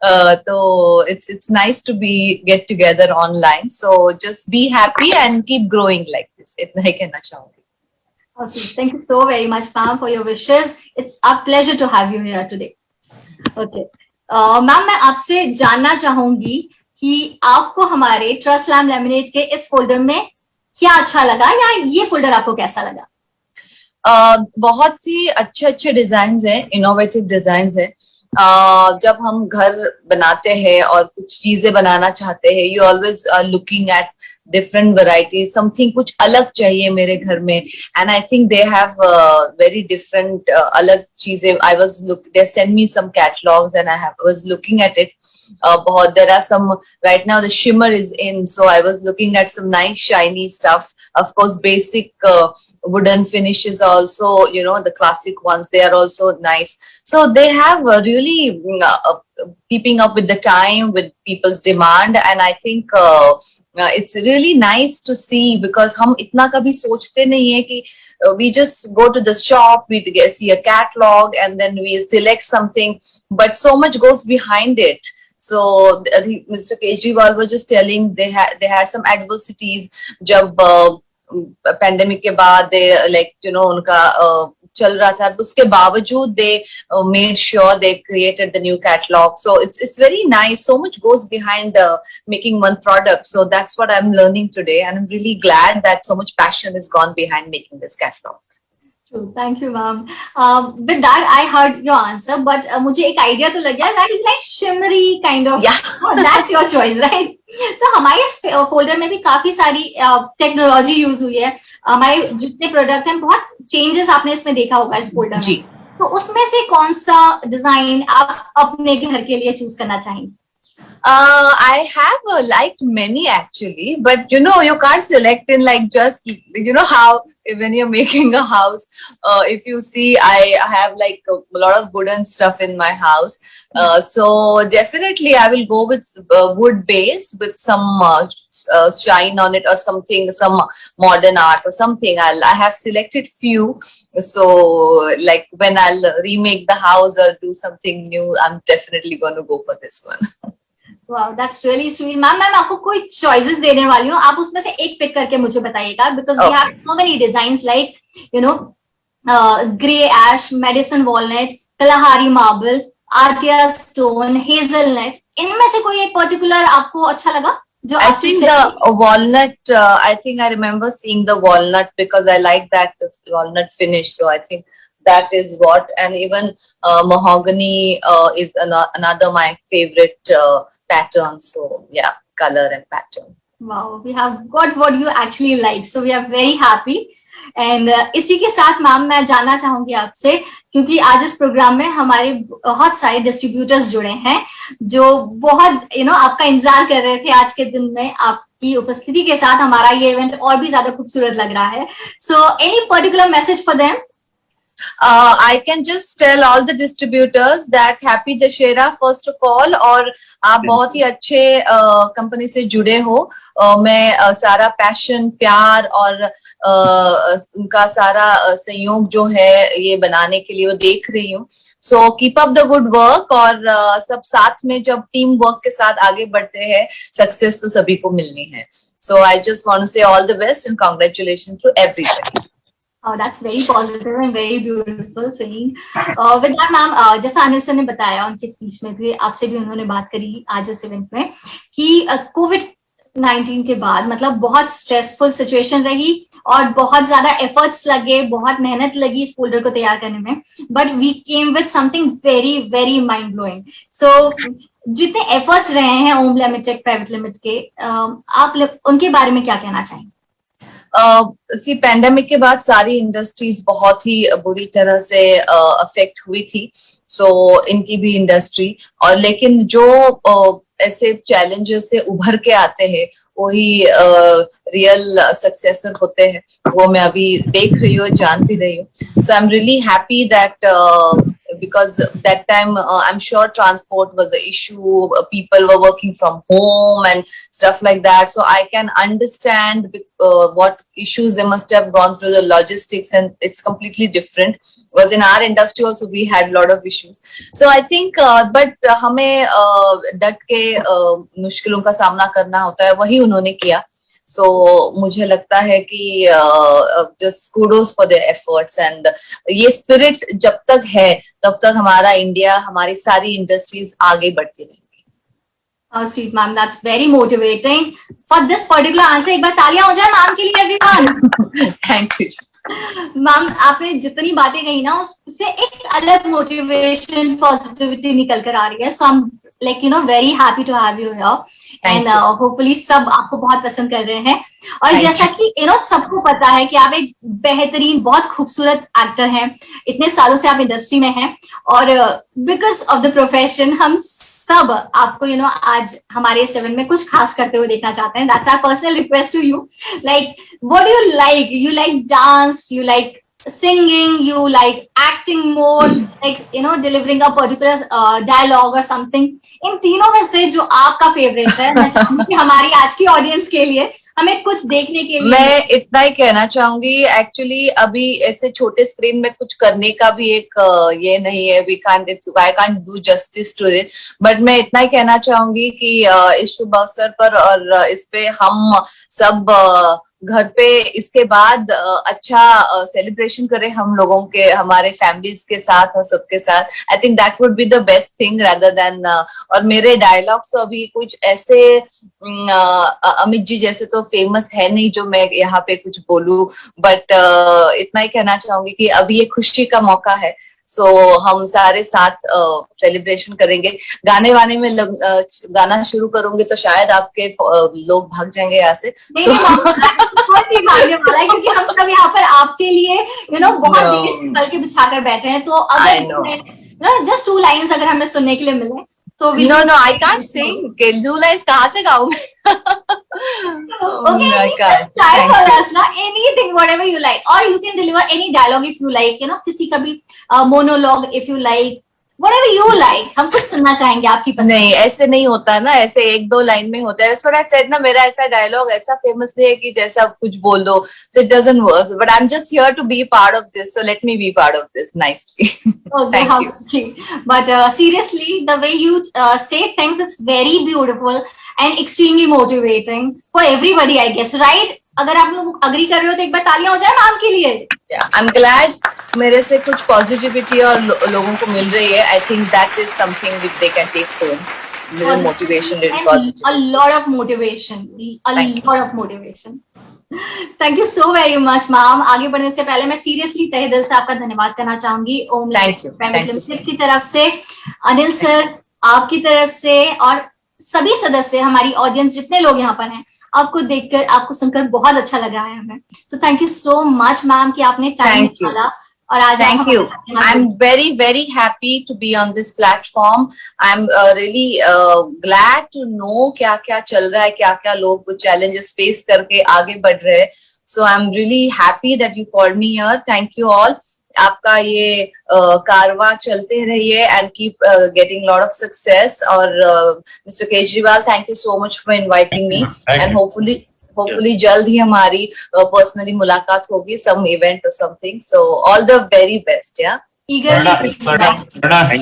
तो it's nice to be get together online. So just be happy and keep growing like this, इतना ही कहना चाहूंगी। Awesome. Thank you so very much, Pam, for your wishes. It's our pleasure to have you here today. Okay. Ma'am, मैं आपसे जानना चाहूंगी कि आपको हमारे ट्रस्टलैम लैमिनेट के इस फोल्डर में क्या अच्छा लगा या ये फोल्डर आपको कैसा लगा? बहुत सी अच्छे अच्छे डिजाइन हैं, इनोवेटिव डिजाइन हैं जब हम घर बनाते हैं और कुछ चीजें बनाना चाहते हैं, you always looking at different varieties, something कुछ अलग चाहिए मेरे घर में, and I think they have very different अलग चीजें. They sent me some catalogs and was looking at it. बहुत, there are some right now, the shimmer is in, so I was looking at some nice shiny stuff. Of course, basic wooden finishes also, you know, the classic ones, they are also nice. So they have really keeping up with the time, with people's demand, and I think it's really nice to see, because हम इतना कभी सोचते नहीं है कि we just go to the shop, we see a catalog and then we select something, but so much goes behind it. So Mr. Kejriwal was just telling they had some adversities जब pandemic के बाद, they like, you know, उनका चल रहा था, उसके बावजूद they made sure they created the new catalog. So it's very nice. So much goes behind making one product. So that's what I'm learning today, and I'm really glad that so much passion has gone behind making this catalog. True. Thank you, ma'am. With that, I heard your answer, but मुझे एक idea तो लग गया that is like shimmery kind of. Yeah. Oh, that's your choice, right? तो हमारे इस फोल्डर में भी काफी सारी टेक्नोलॉजी यूज हुई है. हमारे जितने प्रोडक्ट हैं, बहुत चेंजेस आपने इसमें देखा होगा इस फोल्डर जी. में. तो उसमें से कौन सा डिजाइन आप अपने घर के लिए चूज करना चाहेंगे? I have liked many actually, but you know, you can't select in like just, you know how when you're making a house, if you see, I have like a lot of wooden stuff in my house. So definitely I will go with wood based with some shine on it or something, some modern art or something. I have selected few. So like when I'll remake the house or do something new, I'm definitely going to go for this one. Wow, that's really sweet. Ma'am मैं आपको कोई choices देने वाली हूँ, आप उसमें से एक पिक करके मुझे बताइएगा, because we have so many designs like, you know, grey ash, Madison walnut, Kalahari marble, Artia stone, hazelnut. इनमें से कोई एक particular आपको अच्छा लगा? I think the walnut, I think I remember seeing the walnut because I like that walnut finish. So I think that is what, and even mahogany is another my favorite pattern. So yeah, color and pattern. Wow, we have got what you actually like. So we are very happy. And इसी के साथ मैम मैं जानना चाहूंगी आपसे, क्योंकि आज इस प्रोग्राम में हमारे बहुत सारे डिस्ट्रीब्यूटर्स जुड़े हैं जो बहुत आपका इंतजार कर रहे थे. आज के दिन में आपकी उपस्थिति के साथ हमारा ये इवेंट और भी ज्यादा खूबसूरत लग रहा है. So any particular message for them? I can just tell all the distributors that happy Dashera first of all, और आप बहुत ही अच्छे कंपनी से जुड़े हो. मैं सारा पैशन, प्यार और उनका सारा सहयोग जो है ये बनाने के लिए वो देख रही हूँ. So keep up the good work, और सब साथ में जब टीम वर्क के साथ आगे बढ़ते हैं, सक्सेस तो सभी को मिलनी है. So I just want to say all the best and congratulations to everybody. Oh, that's very positive and very beautiful saying. With that, ma'am, जैसा अनिल सर ने बताया उनके स्पीच में भी, आपसे भी उन्होंने बात करी आज इस इवेंट में कि कोविड-19 के बाद मतलब बहुत स्ट्रेसफुल सिचुएशन रही और बहुत ज्यादा एफर्ट्स लगे, बहुत मेहनत लगी इस फोल्डर को तैयार करने में, but we came with something very very mind blowing. So जितने एफर्ट्स रहे हैं ओम लिमिटेड प्राइवेट लिमिटेड के, आप उनके बारे में क्या कहना चाहेंगे? पैंडेमिक के बाद सारी इंडस्ट्रीज बहुत ही बुरी तरह से अफेक्ट हुई थी. सो इनकी भी इंडस्ट्री, और लेकिन जो ऐसे चैलेंजेस से उभर के आते हैं वही रियल सक्सेसर होते हैं, वो मैं अभी देख रही हूँ, जान भी रही हूँ. So I am really happy that because that time I'm sure transport was the issue, people were working from home and stuff like that, so I can understand what issues they must have gone through, the logistics, and it's completely different because in our industry also we had a lot of issues. So I think but हमें डट के मुश्किलों का सामना करना होता है, वही उन्होंने किया. So मुझे लगता है कि just kudos for their efforts, and ये spirit जब तक है तब तक हमारा इंडिया, हमारी सारी इंडस्ट्रीज आगे बढ़ती रहेंगी. Sweet ma'am, that's very motivating. For this particular answer, एक बार तालियां हो जाए मैम के लिए everyone. Thank you. मैम आपने जितनी बातें कही ना उससे एक अलग मोटिवेशन पॉजिटिविटी निकल कर आ रही है. So I am like very happy to have you here and hopefully सब आपको बहुत पसंद कर रहे हैं. और Thank जैसा कि सबको पता है कि आप एक बेहतरीन बहुत खूबसूरत एक्टर हैं. इतने सालों से आप इंडस्ट्री में हैं और बिकॉज ऑफ द प्रोफेशन हम सब आपको आज हमारे 7 में कुछ खास करते हुए देखना चाहते हैं. That's our personal request to you. Like what do you like dance, you like singing, you like acting more, like delivering a particular dialogue or something. इन तीनों में से जो आपका फेवरेट है, मैं चाहूंगी कि हमारी आज की ऑडियंस के लिए हमें कुछ देखने के लिए. मैं इतना ही कहना चाहूंगी, एक्चुअली अभी ऐसे छोटे स्क्रीन में कुछ करने का भी एक ये नहीं है, I can't do justice to it, but मैं इतना ही कहना चाहूंगी कि इस शुभ अवसर पर और इस पे हम सब घर पे इसके बाद अच्छा सेलिब्रेशन करें हम लोगों के, हमारे फैमिलीज के साथ और सबके साथ. I think that would be the best thing rather than. और मेरे डायलॉग्स तो अभी कुछ ऐसे अमित जी जैसे तो फेमस है नहीं जो मैं यहाँ पे कुछ बोलूं, बट इतना ही कहना चाहूंगी कि अभी ये खुशी का मौका है. सो हम सारे साथ सेलिब्रेशन करेंगे. गाने वाने में गाना शुरू करूंगी तो शायद आपके लोग भाग जाएंगे यहाँ से. बहुत ही भाग्य वाला है क्योंकि हम सब यहाँ पर आपके लिए बहुत देर से पल के बिछा कर बैठे हैं. तो अगर जस्ट 2 लाइन्स अगर हमें सुनने के लिए मिले तो no I can't sing. 2 lines कहाँ से गाऊं मैं? Okay, just try for us ना, anything whatever you like, or you can deliver any dialogue if you like, किसी का भी monologue if you like, whatever you like. हम कुछ सुनना चाहेंगे आपकी पसंद. नहीं ऐसे नहीं होता ना, ऐसे 1-2 लाइन में होता है. थोड़ा सेट ना, मेरा ऐसा डायलॉग ऐसा फेमस नहीं है कि जैसा कुछ बोल दो. So it doesn't work, but I'm just here to be part of this, so let me be part of this nicely. Okay, Thank how you. sweet. But seriously, the way you say things, it's very beautiful and extremely motivating for everybody, I guess, right? अगर आप लोग अग्री कर रहे हो तो एक बार तालियां हो जाए मैम के लिए. I'm glad मेरे से कुछ पॉजिटिविटी और लोगों को मिल रही है. I think that is something which they can take home. Little motivation, little positivity. A lot of motivation. Lot of motivation. Thank you so very much, ma'am. आगे बढ़ने से पहले मैं सीरियसली तहे दिल से आपका धन्यवाद करना चाहूंगी. ओम प्राइवेट लिमिटेड की तरफ से, अनिल सर आपकी तरफ से और सभी सदस्य, हमारी ऑडियंस जितने लोग यहाँ पर हैं, आपको देखकर आपको सुनकर बहुत अच्छा लगा है हमें. सो thank you so much ma'am कि आपने टाइम निकाला और आज. Thank you. I'm very happy to be on this platform. I'm really glad to know क्या क्या चल रहा है, क्या क्या लोग challenges face करके आगे बढ़ रहे हैं. So I'm really happy that you called me here. Thank you all. आपका ये कारवा चलते रहिए and keep getting lot of success. और Mr. Kejriwal, thank you so much for inviting me. And hopefully जल्द ही हमारी पर्सनली मुलाकात होगी, some event or something. So all the very best. Yeah.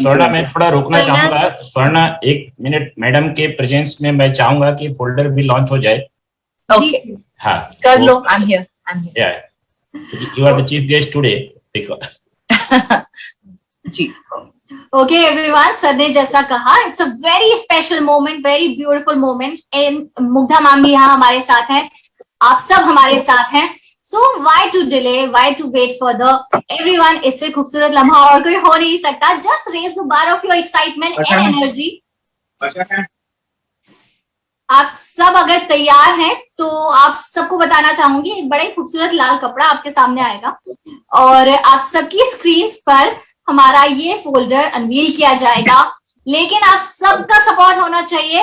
Swarna मैं थोड़ा रोकना चाहूंगा. स्वर्णा 1 मिनट, मैडम के प्रेजेंस में मैं चाहूंगा कि फोल्डर भी लॉन्च हो जाए. Okay. हाँ कर लो. I'm here. Yeah. You are the chief guest today. जी. Okay everyone, सर ने जैसा कहा, it's a very special moment, very beautiful moment. And Mugdha ma'am भी यहाँ हमारे साथ हैं, आप सब हमारे साथ हैं. So why to delay, why to wait further? Everyone, इससे खूबसूरत लम्हा और कोई हो नहीं सकता. Just raise the bar of your excitement and energy. आप सब अगर तैयार हैं तो आप सबको बताना चाहूंगी, एक बड़ा ही खूबसूरत लाल कपड़ा आपके सामने आएगा और आप सबकी स्क्रीन्स पर हमारा ये फोल्डर अनवील किया जाएगा. लेकिन आप सबका सपोर्ट होना चाहिए,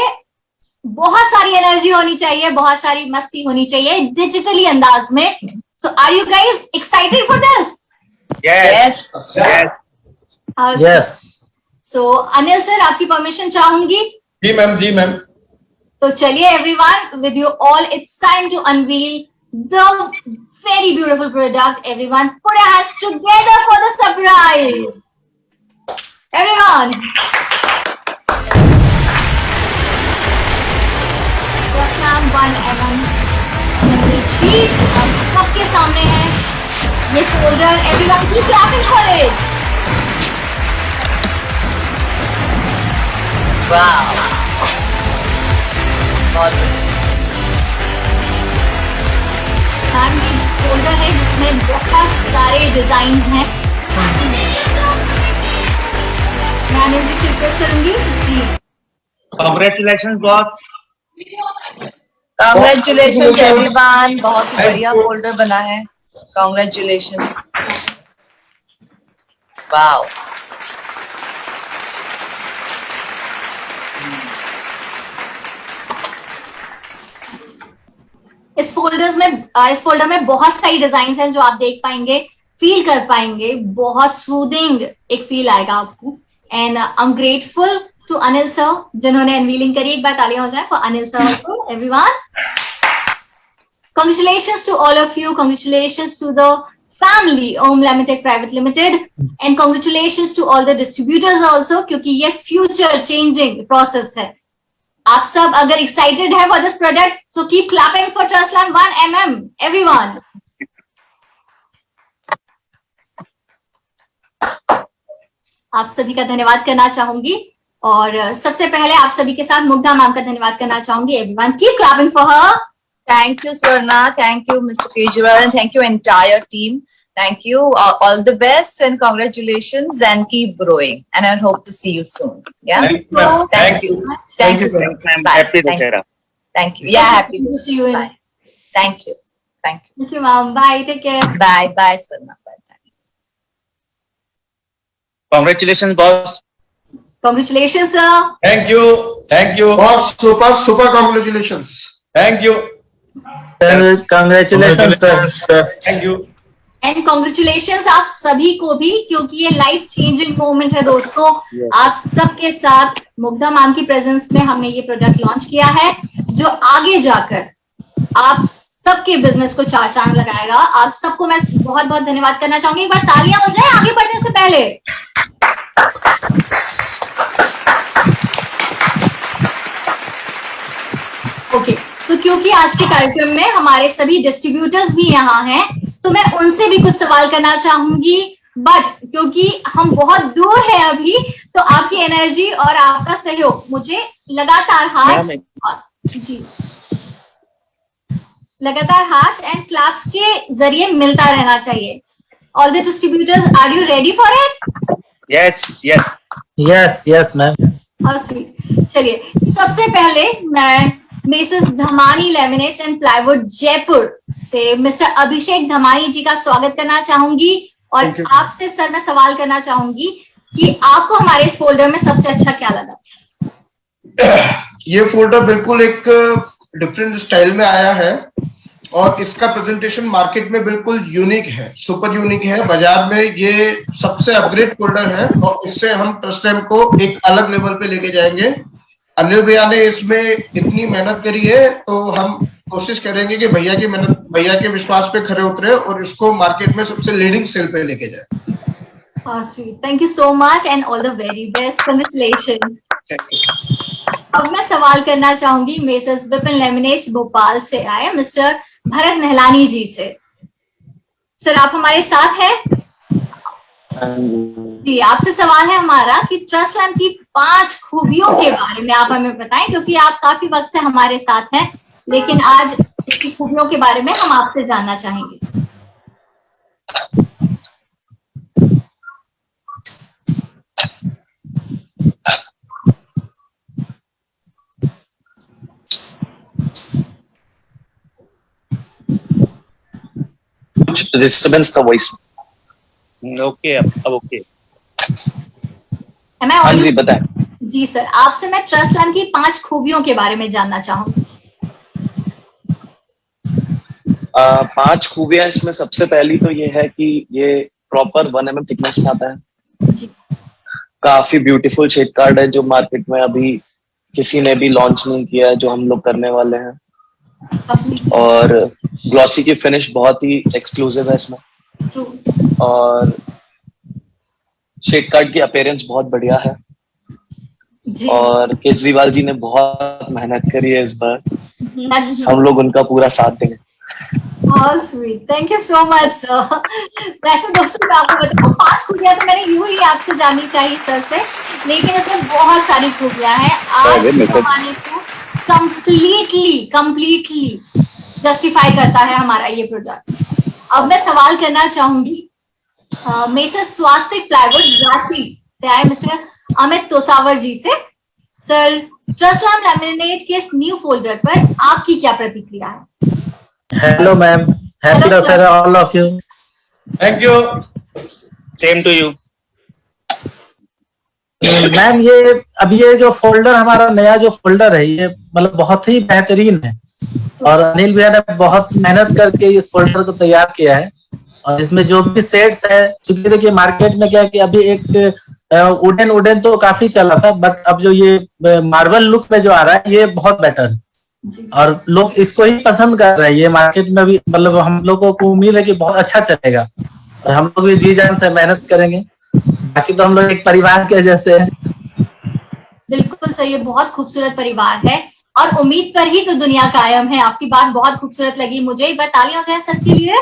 बहुत सारी एनर्जी होनी चाहिए, बहुत सारी मस्ती होनी चाहिए डिजिटली अंदाज में. So are you guys excited for this? Yes. Yes. So Anil sir आपकी परमिशन चाहूंगी. जी मैम, जी मैम. तो चलिए everyone, with you all it's time to unveil the very beautiful product. Everyone put your hands together for the surprise. Everyone. Trustlam 1mm memory sheets अब सबके सामने है ये folder. Everyone keep clapping for it. Wow. And folder है जिसमें बहुत सारे डिजाइन हैं। मैं अनिल जी से रिक्वेस्ट करूंगी जी। Congratulations, boss. Congratulations everyone, बहुत ही बढ़िया फोल्डर बना है। Congratulations. Wow. इस फोल्डर में बहुत सारी डिजाइन हैं जो आप देख पाएंगे, फील कर पाएंगे, बहुत सूदिंग एक फील आएगा आपको। And I am grateful to Anil sir जिन्होंने अनवीलिंग करी। एक बार तालियां हो जाए for Anil sir also everyone. Congratulations to all of you. Congratulations to the family Om Lamitech Private Limited and congratulations to all the distributors also क्योंकि ये future changing process है। आप सब अगर excited है for this product, so keep clapping for Trustlam 1mm, everyone. आप सभी का धन्यवाद करना चाहूंगी और सबसे पहले आप सभी के साथ मुग्धा मैम का धन्यवाद करना चाहूंगी। Everyone keep clapping for her. Thank you, Swarna. Thank you, Mr. Kejriwal, and thank you, entire team. Thank you. All the best and congratulations, and keep growing. And I hope to see you soon. Yeah. Thank you. Thank you, sir. Bye. Happy Thank you. Dussehra. Thank you. Yeah, happy to see you. Bye. Thank you. Thank you. Thank you, ma'am. Bye. Take care. Bye. Bye, Swarna. Bye. Congratulations, boss. Congratulations, sir. Thank you. Thank you. Boss, super congratulations. Thank you. Congratulations, sir. Thank you. And congratulation आप सभी को भी क्योंकि ये लाइफ चेंजिंग मोमेंट है दोस्तों। आप सबके साथ मुग्धा मैम की प्रेजेंस में हमने ये प्रोडक्ट लॉन्च किया है जो आगे जाकर आप सबके बिजनेस को चार चांद लगाएगा। आप सबको मैं बहुत बहुत धन्यवाद करना चाहूंगी। एक बार तालियां हो जाए आगे बढ़ने से पहले। ओके तो क्योंकि आज के कार्यक्रम में हमारे सभी डिस्ट्रीब्यूटर्स भी यहाँ हैं तो मैं उनसे भी कुछ सवाल करना चाहूंगी, बट क्योंकि हम बहुत दूर हैं अभी तो आपकी एनर्जी और आपका सहयोग मुझे लगातार लगातार हाथ एंड क्लैप्स के जरिए मिलता रहना चाहिए। All the distributors, are you ready for it? Yes, ma'am. चलिए सबसे पहले मैं messrs Dhamani laminates and plywood Jaipur से मिस्टर अभिषेक धमानी जी का स्वागत करना चाहूंगी और आपसे सर मैं सवाल करना चाहूंगी कि आपको हमारे इस फोल्डर में सबसे अच्छा क्या लगा? ये फोल्डर बिल्कुल एक डिफरेंट स्टाइल में आया है और इसका प्रेजेंटेशन मार्केट में बिल्कुल यूनिक है, सुपर यूनिक है। बाजार में ये सबसे अपग्रेड फोल्डर है और इससे हम ट्रस्टलैम को एक अलग लेवल पे लेके जाएंगे। अनिल भैया ने इसमें इतनी मेहनत करी है तो हम कोशिश करेंगे कि भैया की मेहनत, भैया के विश्वास पे खरे उतरे और इसको मार्केट में सबसे लीडिंग सेल पे लेके जाए। Thank you so much and all the very best, congratulations. अब मैं सवाल करना चाहूंगी मेसर्स विपिन लेमिनेट्स भोपाल से आए मिस्टर भरत नहलानी जी से। सर आप हमारे साथ हैं? जी आपसे सवाल है हमारा कि ट्रस्टलैम की 5 खूबियों के बारे में आप हमें बताएं क्योंकि आप काफी वक्त से हमारे साथ हैं, लेकिन आज इसकी खूबियों के बारे में हम आपसे जानना चाहेंगे। कुछ डिस्टर्बेंस था वॉइस। ओके अब ओके। हाँ जी बताएं। जी सर आपसे मैं ट्रस्टलैम की 5 खूबियों के बारे में जानना चाहूंगी। 5 खूबियां इसमें सबसे पहली तो ये है कि ये प्रॉपर 1 mm थिकनेस में आता है जी। काफी ब्यूटीफुल शेड कार्ड है जो मार्केट में अभी किसी ने भी लॉन्च नहीं किया है, जो हम लोग करने वाले हैं। और ग्लॉसी की फिनिश बहुत ही एक्सक्लूसिव है इसमें और शेड कार्ड की अपीयरेंस बहुत बढ़िया है और केजरीवाल जी ने बहुत मेहनत करी है इस बार, हम लोग उनका पूरा साथ देंगे। Thank you so much sir. वैसे दोस्तों मैं आपको बताऊं 5 खूबियां तो मैंने यूं ही आपसे जाननी चाहिए सर से, लेकिन इसमें बहुत सारी खूबियां हैं। आज के जमाने को कंप्लीटली जस्टिफाई करता है हमारा ये प्रोडक्ट। अब मैं सवाल करना चाहूंगी मेसर्स स्वास्तिक प्लाईवुड रांची से आए मिस्टर अमित तोसावर जी से। सर, ट्रस्लैम लैमिनेट के इस न्यू फोल्डर पर आपकी क्या प्रतिक्रिया है? Hello ma'am, happy Dussehra all of you. Thank you. Same to you. Ma'am ये जो फोल्डर हमारा नया जो फोल्डर है ये मतलब बहुत ही बेहतरीन है और अनिल भैया ने बहुत मेहनत करके इस फोल्डर को तैयार किया है। और इसमें जो भी सेट्स है, चूंकि देखिए मार्केट में क्या है कि अभी एक वुडन तो काफी चला था, बट अब जो ये मार्बल लुक में जो आ रहा है ये बहुत बेटर है और लोग इसको ही पसंद कर रहे हैं। ये मार्केट में भी मतलब हम लोगों को उम्मीद है कि बहुत अच्छा चलेगा और हम लोग भी जी जान से मेहनत करेंगे। बाकी तो हम लोग एक परिवार के जैसे हैं। बिल्कुल सही है, बहुत खूबसूरत परिवार है और उम्मीद पर ही तो दुनिया कायम है। आपकी बात बहुत खूबसूरत लगी मुझे। एक बार तालियां हो जाए सर के लिए।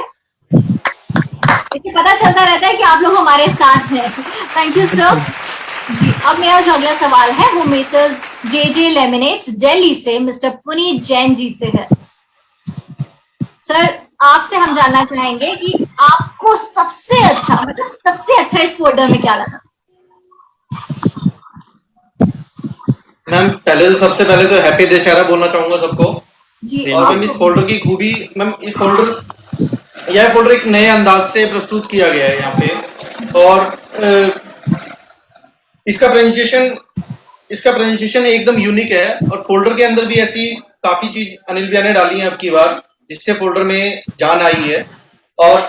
इससे पता चलता रहता है कि आप लोग हमारे साथ हैं। थैंक यू सर जी। अब मेरा जो अगला सवाल है वो मेसर्स जे लेमिनेट्स दिल्ली से मिस्टर पुनीत जैन जी से है। सर, आपसे हम जानना चाहेंगे कि आपको सबसे अच्छा इस फोल्डर में क्या लगा? मैम सबसे पहले तो हैप्पी दशहरा बोलना चाहूंगा सबको जी। और मैम इस फोल्डर की खूबी, मैम यह फोल्डर एक नए अंदाज से प्रस्तुत किया गया है यहाँ पे और इसका प्रेजेंटेशन एकदम यूनिक है और फोल्डर के अंदर भी ऐसी काफी चीज अनिल भैया ने डाली है अब की बार, जिससे फोल्डर में जान आई है। और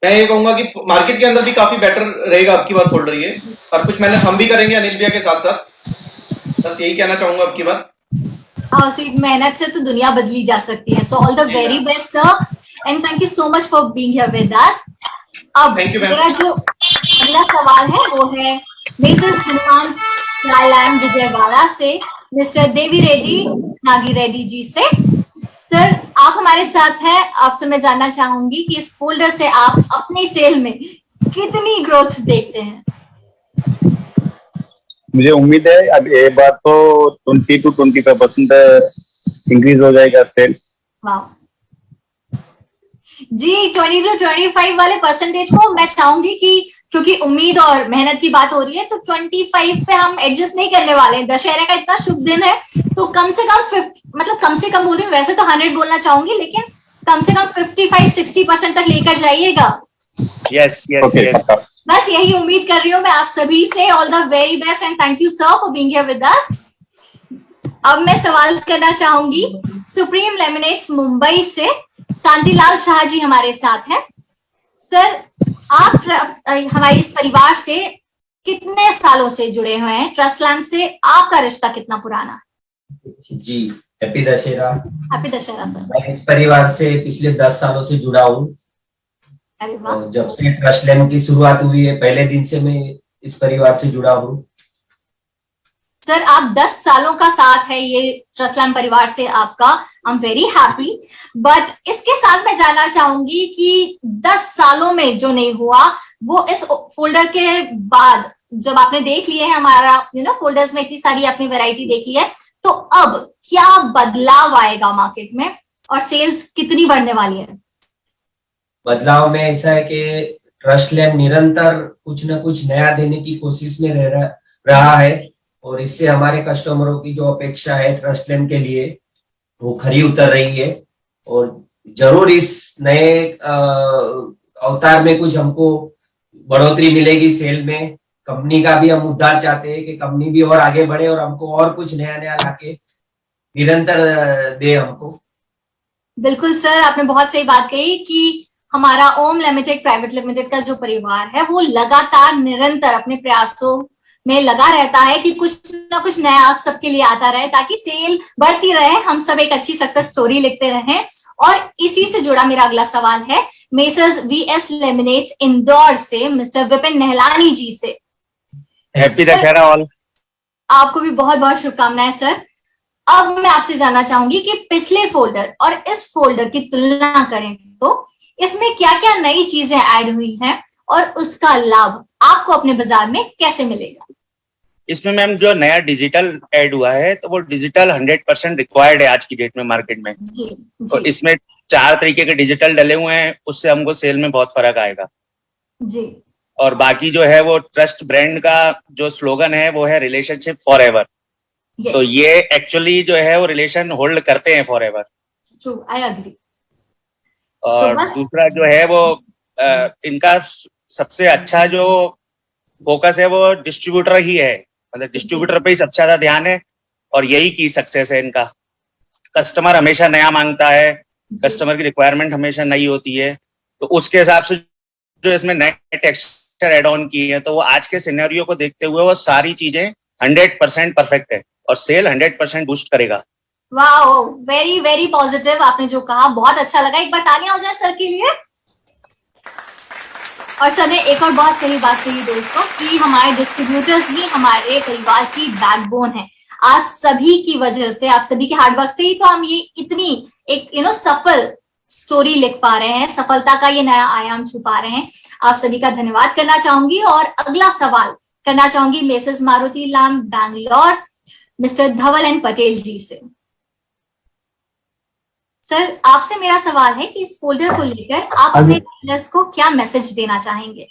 मैं ये कहूंगा कि मार्केट के अंदर भी काफी बेटर रहेगा अब की बार फोल्डर ये, और कुछ मेहनत हम भी करेंगे अनिल भैया के साथ साथ। बस यही कहना चाहूंगा अब की बार। मेहनत से तो दुनिया बदली जा सकती है। So all the very best sir and thank you so much for being here with us. अब मेरा जो अगला सवाल है वो है मिसेस हनुमान लालैंड विजयवाड़ा से मिस्टर देवी रेड्डी नागी रेड्डी जी से। सर, आप हमारे साथ हैं। आपसे मैं जानना चाहूंगी कि इस फोल्डर से आप अपनी सेल में कितनी ग्रोथ देखते हैं? मुझे उम्मीद है अब ये बार तो 20 to 25% इंक्रीज हो जाएगा सेल। वाह जी, 20 to 25 वाले परसेंटेज को मैं चाहूंगी कि क्योंकि उम्मीद और मेहनत की बात हो रही है तो 25 पे हम एडजस्ट नहीं करने वाले। दशहरे का इतना शुभ दिन है तो कम से कम 50, मतलब कम से कम बोल रही हूँ, वैसे तो 100 बोलना चाहूंगी लेकिन कम से कम 55-60% तक लेकर जाइएगा। Yes yes yes. बस यही उम्मीद कर रही हूँ मैं आप सभी से। All the very best and thank you sir for being here with us. अब मैं सवाल करना चाहूंगी सुप्रीम लेमिनेट्स मुंबई से कांतिलाल शाह जी हमारे साथ हैं। सर, आप हमारे इस परिवार से कितने सालों से जुड़े हुए हैं? ट्रस्लैम से आपका रिश्ता कितना पुराना है? जी, happy Dussehra. Happy Dussehra sir. मैं इस परिवार से पिछले 10 सालों से जुड़ा हूँ। अरे वाह। जब से ट्रस्लैम की शुरुआत हुई है पहले दिन से मैं इस परिवार से जुड़ा हूँ। सर, आप 10 सालों का साथ है ये ट्रस्लैम परिवार से आपका। I am very happy. But इसके साथ मैं जानना चाहूंगी कि 10 सालों में जो नहीं हुआ वो इस फोल्डर के बाद जब आपने देख लिए है हमारा फोल्डर्स में इतनी सारी आपने वैरायटी देख ली है, तो अब क्या बदलाव आएगा मार्केट में और सेल्स कितनी बढ़ने वाली है? बदलाव में ऐसा है कि ट्रस्लैम निरंतर कुछ न कुछ नया देने की कोशिश में रहा है और इससे हमारे कस्टमरों की जो अपेक्षा है ट्रस्लैम के लिए वो खरी उतर रही है। और जरूर इस नए अवतार में कुछ हमको बढ़ोतरी मिलेगी सेल में। कंपनी का भी हम उद्धार चाहते हैं कि कंपनी भी और आगे बढ़े और हमको और कुछ नया नया लाके निरंतर दे हमको। बिल्कुल सर, आपने बहुत सही बात कही कि हमारा ओम लिमिटेड प्राइवेट लिमिटेड का जो परिवार है वो लगातार निरंतर अपने प्रयासों में लगा रहता है कि कुछ ना कुछ नया आप सबके लिए आता रहे ताकि सेल बढ़ती रहे, हम सब एक अच्छी सक्सेस स्टोरी लिखते रहें। और इसी से जुड़ा मेरा अगला सवाल है मेसर्स वीएस लेमिनेट्स इंदौर से मिस्टर विपिन नहलानी जी से। Happy Dussehra all. आपको भी बहुत बहुत शुभकामनाएं सर। अब मैं आपसे जानना चाहूंगी कि पिछले फोल्डर और इस फोल्डर की तुलना करें तो इसमें क्या क्या नई चीजें ऐड हुई हैं और उसका लाभ आपको अपने बाजार में कैसे मिलेगा? इसमें मैम जो नया डिजिटल ऐड हुआ है तो वो डिजिटल 100% रिक्वायर्ड है आज की डेट में मार्केट में। जी। और इसमें 4 तरीके के डिजिटल डले हुए हैं, उससे हमको सेल में बहुत फर्क आएगा। जी। और बाकी जो है वो ट्रस्ट ब्रांड का जो स्लोगन है वो है रिलेशनशिप फॉर एवर। तो ये एक्चुअली जो है वो रिलेशन होल्ड करते हैं forever. True, I agree. और दूसरा जो है वो इनका सबसे अच्छा जो फोकस है वो डिस्ट्रीब्यूटर ही है, मतलब डिस्ट्रीब्यूटर पे ही सबसे ज्यादा ध्यान है और यही की सक्सेस है इनका। कस्टमर हमेशा नया मांगता है, कस्टमर की रिक्वायरमेंट हमेशा नई होती है, तो उसके हिसाब से जो इसमें नए टेक्सचर एड ऑन की है, तो वो आज के सिनेरियो को देखते हुए वो सारी चीजें 100% परफेक्ट है और सेल 100% बूस्ट करेगा। वाओ, वेरी वेरी पॉजिटिव आपने जो कहा, बहुत अच्छा लगा। एक बार तालियां हो जाए सर के लिए। और सर ने एक और बहुत सही बात कही दोस्तों कि हमारे डिस्ट्रीब्यूटर्स ही हमारे परिवार की बैकबोन है। आप सभी की वजह से, आप सभी के हार्डवर्क से ही तो हम ये इतनी एक सफल स्टोरी लिख पा रहे हैं, सफलता का ये नया आयाम छू पा रहे हैं। आप सभी का धन्यवाद करना चाहूंगी और अगला सवाल करना चाहूंगी Mrs Maruti Lal Bangalore, mister Dhaval and Patel ji से। सर, आपसे मेरा सवाल है कि इस फोल्डर को लेकर आप अपने डीलर्स को क्या मैसेज देना चाहेंगे?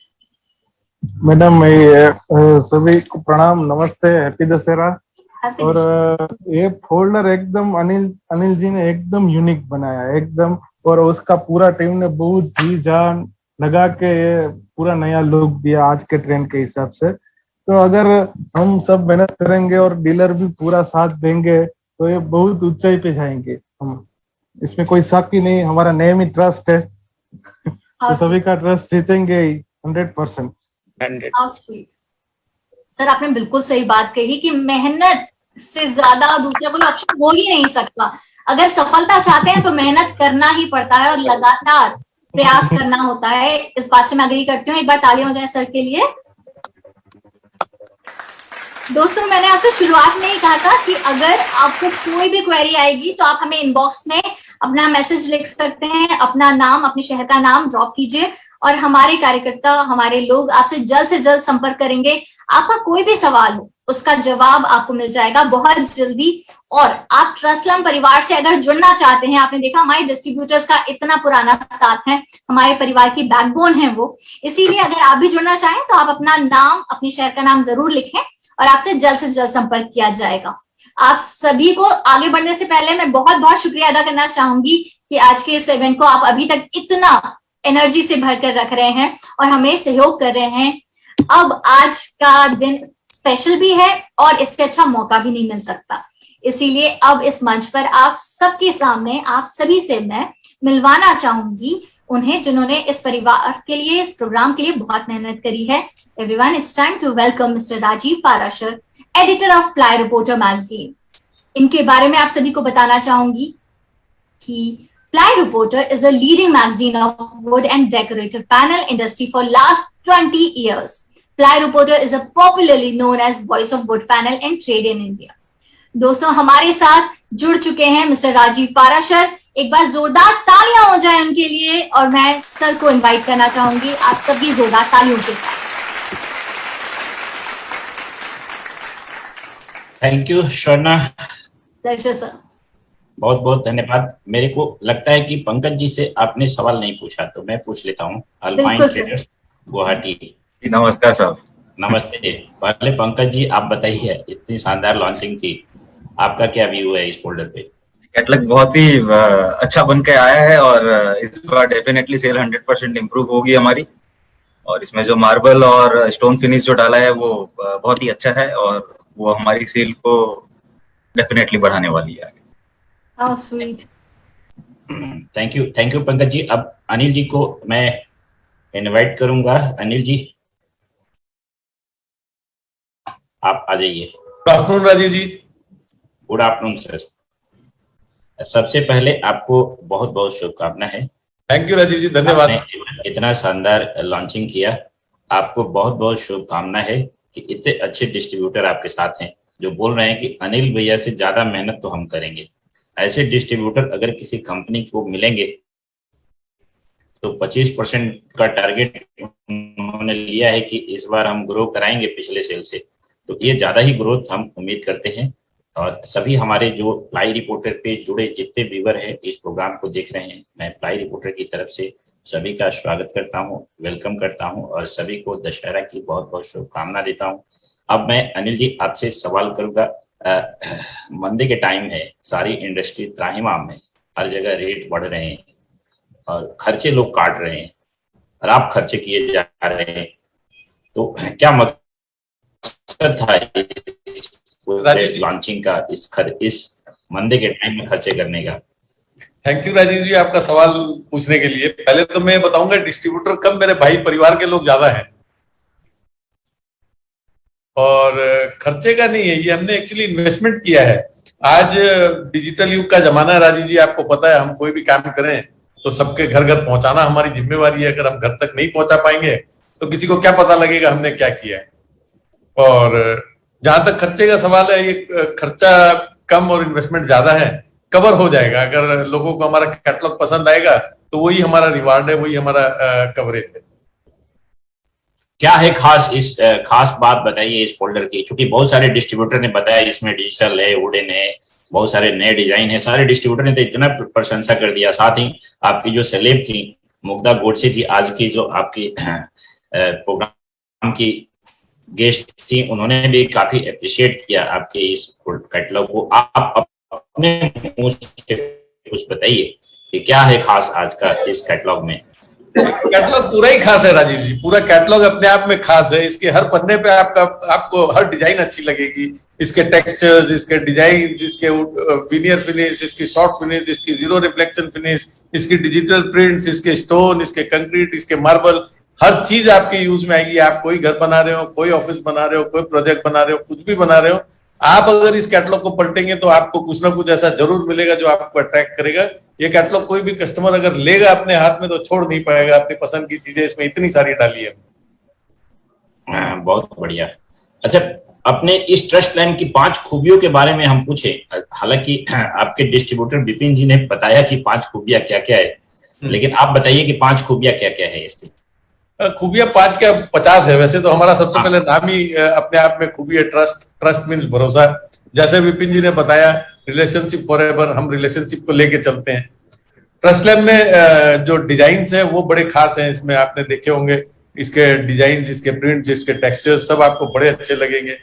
मैडम, मैं सभी को प्रणाम, नमस्ते, हैप्पी दशहरा। और ये फोल्डर एकदम अनिल जी ने एकदम यूनिक बनाया एकदम, और उसका पूरा टीम ने बहुत जी जान लगा के ये पूरा नया लुक दिया आज के ट्रेंड के हिसाब से। तो अगर हम सब मेहनत करेंगे और डीलर भी पूरा साथ देंगे तो ये बहुत ऊंचाई पे जाएंगे हम, इसमें कोई शक ही नहीं। हमारा नेम ही ट्रस्ट है, तो सभी का ट्रस्ट जीतेंगे ही 100%। सर, आपने बिल्कुल सही बात कही कि मेहनत से ज्यादा दूसरा कोई ऑप्शन हो ही नहीं सकता। अगर सफलता चाहते हैं तो मेहनत करना ही पड़ता है और लगातार प्रयास करना होता है। इस बात से मैं एग्री करती हूँ। एक बार तालियां हो जाए सर के लिए। दोस्तों, मैंने आपसे शुरुआत में ही कहा था कि अगर आपको कोई भी क्वेरी आएगी तो आप हमें इनबॉक्स में अपना मैसेज लिख सकते हैं, अपना नाम, अपने शहर का नाम ड्रॉप कीजिए और हमारे कार्यकर्ता, हमारे लोग आपसे जल्द से जल्द संपर्क करेंगे। आपका कोई भी सवाल हो उसका जवाब आपको मिल जाएगा बहुत जल्दी। और आप ट्रस्टलैम परिवार से अगर जुड़ना चाहते हैं, आपने देखा हमारे डिस्ट्रीब्यूटर्स का इतना पुराना साथ है, हमारे परिवार की बैकबोन है वो, इसीलिए अगर आप भी जुड़ना चाहें तो आप अपना नाम, अपने शहर का नाम जरूर लिखें और आपसे जल्द संपर्क किया जाएगा। आप सभी को आगे बढ़ने से पहले मैं बहुत बहुत शुक्रिया अदा करना चाहूंगी कि आज के इस इवेंट को आप अभी तक इतना एनर्जी से भरकर रख रहे हैं और हमें सहयोग कर रहे हैं। अब आज का दिन स्पेशल भी है और इससे अच्छा मौका भी नहीं मिल सकता, इसीलिए अब इस मंच पर आप सबके सामने आप सभी से मैं मिलवाना चाहूंगी उन्हें जिन्होंने इस परिवार के लिए, इस प्रोग्राम के लिए बहुत मेहनत करी है। Everyone, it's time to welcome mister Rajeev Parashar, editor of ply reporter magazine. इनके बारे में आप सभी को बताना चाहूंगी कि Ply Reporter is a leading magazine of wood and decorative panel industry for last 20 years. Ply Reporter is a popularly known as voice of wood panel and trade in India. दोस्तों, हमारे साथ जुड़ चुके हैं मिस्टर राजीव पाराशर। एक बार जोरदार तालियां हो जाए उनके लिए और मैं सर को इनवाइट करना चाहूंगी आप सबकी जोरदार तालियों के साथ। Thank you Swarna. Pleasure sir. बहुत बहुत धन्यवाद। मेरे को लगता है कि पंकज जी से आपने सवाल नहीं पूछा तो मैं पूछ लेता हूँ। Alpine traders Guwahati. नमस्कार साहब। नमस्ते। पहले पंकज जी आप बताइए, इतनी शानदार लॉन्चिंग थी, आपका क्या व्यू है इस फोल्डर पे? कैटलॉग बहुत ही अच्छा बन के आया है और इस बार डेफिनेटली सेल 100% इम्प्रूव होगी हमारी। और इसमें जो मार्बल और स्टोन फिनिश जो डाला है वो बहुत ही अच्छा है और वो हमारी सेल को डेफिनेटली बढ़ाने वाली है। How sweet. Thank you Pankaj ji. अब अनिल जी को मैं इनवाइट करूंगा। अनिल जी आप आ जाइए। Good afternoon Rajeev ji. Good afternoon sir. सबसे पहले आपको बहुत बहुत शुभकामनाएं हैं। थैंक यू राजीव जी, धन्यवाद। इतना शानदार लॉन्चिंग किया, आपको बहुत बहुत शुभकामनाएं है कि इतने अच्छे डिस्ट्रीब्यूटर आपके साथ हैं जो बोल रहे हैं कि अनिल भैया से ज्यादा मेहनत तो हम करेंगे। ऐसे डिस्ट्रीब्यूटर अगर किसी कंपनी को मिलेंगे तो 25% का टारगेट उन्होंने लिया है कि इस बार हम ग्रो कराएंगे पिछले सेल से, तो ये ज्यादा ही ग्रोथ हम उम्मीद करते हैं। और सभी हमारे जो प्लाई रिपोर्टर पे जुड़े जितने व्यूअर हैं इस प्रोग्राम को देख रहे हैं, मैं प्लाई रिपोर्टर की तरफ से सभी का स्वागत करता हूं, वेलकम करता हूं और सभी को दशहरा की बहुत बहुत शुभकामना देता हूं। अब मैं अनिल जी आपसे सवाल करूंगा। मंदे के टाइम है, सारी इंडस्ट्री त्राहिमाम है, हर जगह रेट बढ़ रहे हैं और खर्चे लोग काट रहे हैं और आप खर्चे किए जा रहे हैं, तो क्या मकसद था लॉन्चिंग का, इस मंदे के टाइम में खर्चे करने का? थैंक यू राजीव जी आपका सवाल पूछने के लिए। पहले तो मैं बताऊंगा डिस्ट्रीब्यूटर कम, मेरे भाई परिवार के लोग ज्यादा हैं और खर्चे का नहीं है, ये हमने एक्चुअली इन्वेस्टमेंट किया है। आज डिजिटल युग का जमाना है राजीव जी, आपको पता है हम कोई भी काम करें तो सबके घर घर पहुंचाना हमारी जिम्मेवारी है। अगर हम घर तक नहीं पहुंचा पाएंगे तो किसी को क्या पता लगेगा हमने क्या किया है। और जहां तक खर्चे का सवाल है, ये खर्चा कम और इन्वेस्टमेंट ज्यादा है, कवर हो जाएगा। अगर लोगों को हमारा कैटलॉग पसंद आएगा तो वही हमारा रिवार्ड है, वही हमारा कवरेज है। क्या है खास बात बताइए इस फोल्डर की, क्योंकि बहुत सारे डिस्ट्रीब्यूटर ने बताया इसमें डिजिटल है, वुडन है, बहुत सारे नए डिजाइन है। सारे डिस्ट्रीब्यूटर ने तो इतना प्रशंसा कर दिया। साथ ही आपकी जो सेलेब थी मुग्धा गोडसे जी, आज की जो आपकी प्रोग्राम की गेस्ट थी, उन्होंने भी काफी अप्रिशिएट किया आपके इस कैटलॉग को। आप अपने मुंह से कुछ बताइए कि क्या है खास आज का इस कैटलॉग में? कैटलॉग पूरा ही खास है राजीव जी, पूरा कैटलॉग अपने आप में खास है। इसके हर पन्ने पे आपको हर डिजाइन अच्छी लगेगी। इसके टेक्सचर्स, इसके डिजाइन, इसके विनियर फिनिश, इसकी सॉफ्ट फिनिश, इसकी जीरो रिफ्लेक्शन फिनिश, इसकी डिजिटल प्रिंट्स, इसके स्टोन, इसके कंक्रीट, इसके मार्बल, हर चीज आपके यूज में आएगी। आप कोई घर बना रहे हो, कोई ऑफिस बना रहे हो, कोई प्रोजेक्ट बना रहे हो, कुछ भी बना रहे हो, आप अगर इस कैटलॉग को पलटेंगे तो आपको कुछ ना कुछ ऐसा जरूर मिलेगा जो आपको अट्रैक्ट करेगा। ये कैटलॉग कोई भी कस्टमर अगर लेगा अपने हाथ में तो छोड़ नहीं पाएगा। अपनी पसंद की चीजें इसमें इतनी सारी डाली है। बहुत बढ़िया। अच्छा, अपने इस ट्रस्ट लैंड की 5 खूबियों के बारे में हम पूछे। हालांकि आपके डिस्ट्रीब्यूटर विपिन जी ने बताया कि 5 खूबियां क्या क्या है, लेकिन आप बताइए कि 5 खूबियां क्या क्या है इसकी। खूबियां 5 क्या 50 है। वैसे तो हमारा सबसे पहले नाम ही अपने आप में खूबी है, ट्रस्ट मीन्स भरोसा। जैसे विपिन जी ने बताया, रिलेशनशिप फॉरएवर, हम रिलेशनशिप को लेके चलते हैं। ट्रस्ट लैब में जो डिजाइन्स है वो बड़े खास हैं। इसमें आपने देखे होंगे इसके डिजाइन्स, इसके प्रिंट्स, इसके टेक्सचर्स सब आपको बड़े अच्छे लगेंगे।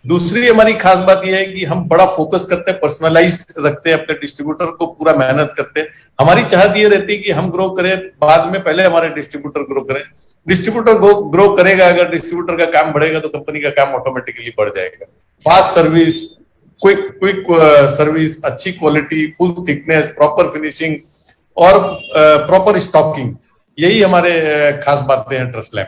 दूसरी हमारी खास बात यह है कि हम बड़ा फोकस करते हैं, पर्सनलाइज्ड रखते हैं अपने डिस्ट्रीब्यूटर को, पूरा मेहनत करते हैं। हमारी चाहत ये रहती है कि हम ग्रो करें, बाद में पहले हमारे डिस्ट्रीब्यूटर ग्रो करें। डिस्ट्रीब्यूटर ग्रो करेगा, अगर डिस्ट्रीब्यूटर का काम बढ़ेगा तो कंपनी का काम ऑटोमेटिकली बढ़ जाएगा। फास्ट सर्विस, क्विक सर्विस, अच्छी quality, full thickness, proper finishing और प्रॉपर स्टॉकिंग, यही हमारे खास बातें हैं ट्रस्ट लैब।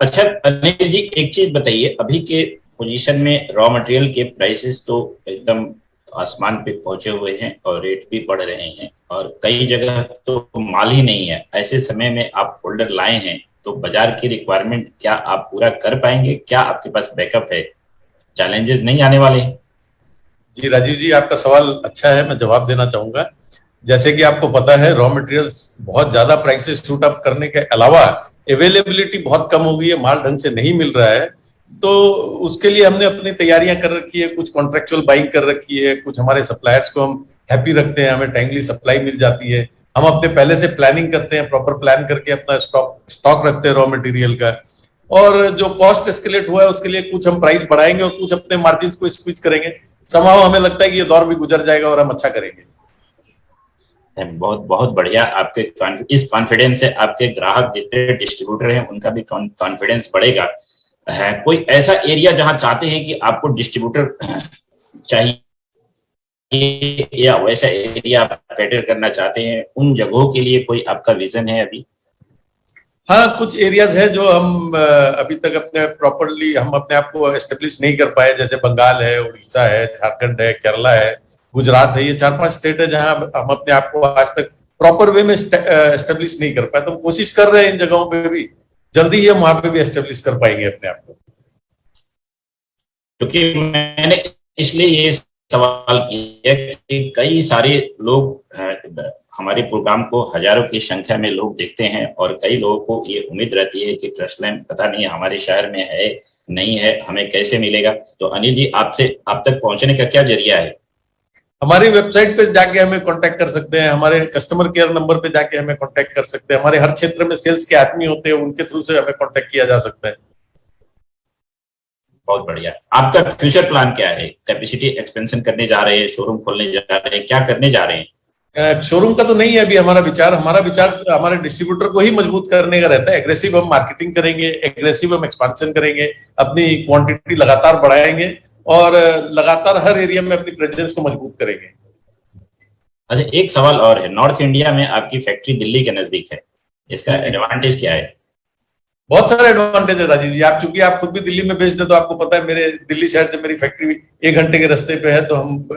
अच्छा अनिल जी, एक चीज बताइए, अभी के पोजीशन में रॉ मटेरियल के प्राइसेस तो एकदम आसमान पे पहुंचे हुए हैं और रेट भी बढ़ रहे हैं और कई जगह तो माल ही नहीं है। ऐसे समय में आप फोल्डर लाए हैं तो बाजार की रिक्वायरमेंट क्या आप पूरा कर पाएंगे? क्या आपके पास बैकअप है? चैलेंजेस नहीं आने वाले? जी राजीव जी, आपका सवाल अच्छा है, मैं जवाब देना चाहूंगा। जैसे कि आपको पता है, रॉ मटेरियल्स बहुत ज्यादा प्राइसेस शूट अप करने के अलावा अवेलेबिलिटी बहुत कम हो गई है, माल ढंग से नहीं मिल रहा है। तो उसके लिए हमने अपनी तैयारियां कर रखी है, कुछ कॉन्ट्रेक्चुअल बाइंग कर रखी है, कुछ हमारे सप्लायर्स को हम हैप्पी रखते हैं, हमें टाइमली सप्लाई मिल जाती है। हम अपने पहले से प्लानिंग करते हैं, प्रॉपर प्लान करके अपना स्टॉक रखते हैं रॉ मटेरियल का। और जो कॉस्ट एस्केलेट हुआ है उसके लिए कुछ हम प्राइस बढ़ाएंगे और कुछ अपने मार्जिन को स्क्वीज करेंगे। समाव हमें लगता है कि ये दौर भी गुजर जाएगा और हम अच्छा करेंगे। बहुत बहुत बढ़िया। आपके इस कॉन्फिडेंस से आपके ग्राहक जितने डिस्ट्रीब्यूटर हैं उनका भी कॉन्फिडेंस बढ़ेगा। कोई ऐसा एरिया जहां चाहते हैं कि आपको डिस्ट्रीब्यूटर चाहिए या वैसा एरिया आप कैटर करना चाहते हैं, उन जगहों के लिए कोई आपका विजन है अभी? हाँ, कुछ एरियाज है जो हम अभी तक अपने प्रॉपरली हम अपने आप को एस्टेब्लिश नहीं कर पाए। जैसे बंगाल है, उड़ीसा है, झारखंड है, केरला है, गुजरात है। ये 4-5 स्टेट है जहां हम अपने आप को आज तक प्रॉपर वे में एस्टेब्लिश नहीं कर पाए। तो हम कोशिश कर रहे हैं इन जगहों पे भी, जल्दी ही हम वहां पे भी एस्टेब्लिश कर पाएंगे अपने आप को। क्योंकि मैंने इसलिए ये सवाल किया कि कई सारे लोग हमारे प्रोग्राम को हजारों की संख्या में लोग देखते हैं और कई लोगों को ये उम्मीद रहती है कि ट्रस्ट लैंड पता नहीं हमारे शहर में है नहीं है, हमें कैसे मिलेगा। तो अनिल जी, आपसे आप तक पहुंचने का क्या जरिया है? हमारी वेबसाइट पे जाके हमें कांटेक्ट कर सकते हैं, हमारे कस्टमर केयर नंबर पे जाके हमें कांटेक्ट कर सकते हैं, हमारे हर क्षेत्र में सेल्स के आदमी होते हैं, उनके थ्रू से हमें कांटेक्ट किया जा सकता है। बहुत बढ़िया। आपका फ्यूचर प्लान क्या है? कैपेसिटी एक्सपेंशन करने जा रहे हैं, शोरूम खोलने जा रहे हैं, क्या करने जा रहे हैं? शोरूम का तो नहीं है अभी हमारा विचार हमारे डिस्ट्रीब्यूटर को ही मजबूत करने का रहता है। एग्रेसिव हम मार्केटिंग करेंगे, एग्रेसिव हम एक्सपांशन करेंगे, अपनी क्वांटिटी लगातार बढ़ाएंगे और लगातार हर एरिया में अपनी प्रेजेंस को मजबूत करेंगे। अच्छा, एक सवाल और है, नॉर्थ इंडिया में आपकी फैक्ट्री दिल्ली के नजदीक है, इसका एडवांटेज क्या है? बहुत सारे एडवांटेज है राजीव जी। चूंकि आप खुद भी दिल्ली में बेस्ड है तो आपको पता है, मेरे दिल्ली शहर से मेरी फैक्ट्री 1 घंटे के रास्ते पे है, तो हम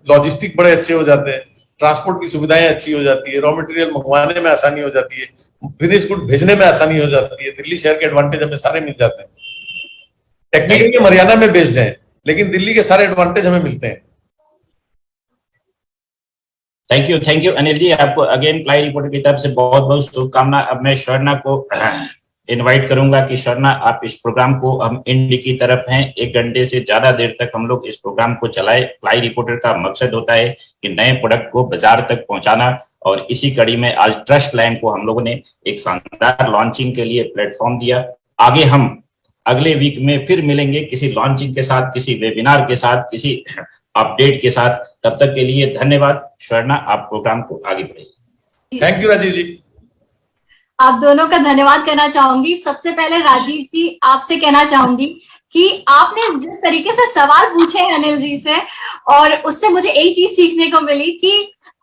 लॉजिस्टिक बड़े अच्छे हो जाते हैं, ट्रांसपोर्ट की सुविधाएं अच्छी हो जाती है, रॉ मटेरियल मंगवाने में आसानी हो जाती है, फिनिश गुड भेजने में आसानी हो जाती है। दिल्ली शहर के एडवांटेज हमें सारे मिल जाते हैं। टेक्निकली हरियाणा में बेस्ड है, लेकिन दिल्ली के सारे एडवांटेज हमें मिलते हैं। थैंक यू अनिल जी, आपको अगेन प्लाई रिपोर्टर की तरफ से बहुत बहुत शुभकामना। अब मैं स्वर्णा को इनवाइट करूंगा कि स्वर्णा, आप इस प्रोग्राम को, हम एंड की तरफ हैं, 1 घंटे से ज्यादा देर तक हम लोग इस प्रोग्राम को चलाए। प्लाई रिपोर्टर का मकसद होता है कि नए प्रोडक्ट को बाजार तक पहुंचाना, और इसी कड़ी में आज ट्रस्ट लैंड को हम लोगों ने एक शानदार लॉन्चिंग के लिए प्लेटफॉर्म दिया। आगे हम अगले वीक में फिर मिलेंगे किसी लॉन्चिंग के साथ, किसी वेबिनार के साथ, किसी अपडेट के साथ। तब तक के लिए धन्यवाद। स्वर्णा, आप प्रोग्राम को आगे बढ़ाइए। थैंक यू राजीव जी। आप दोनों का धन्यवाद करना चाहूंगी। सबसे पहले राजीव जी, आपसे कहना चाहूंगी कि आपने जिस तरीके से सवाल पूछे हैं अनिल जी से, और उससे मुझे एक चीज सीखने को मिली कि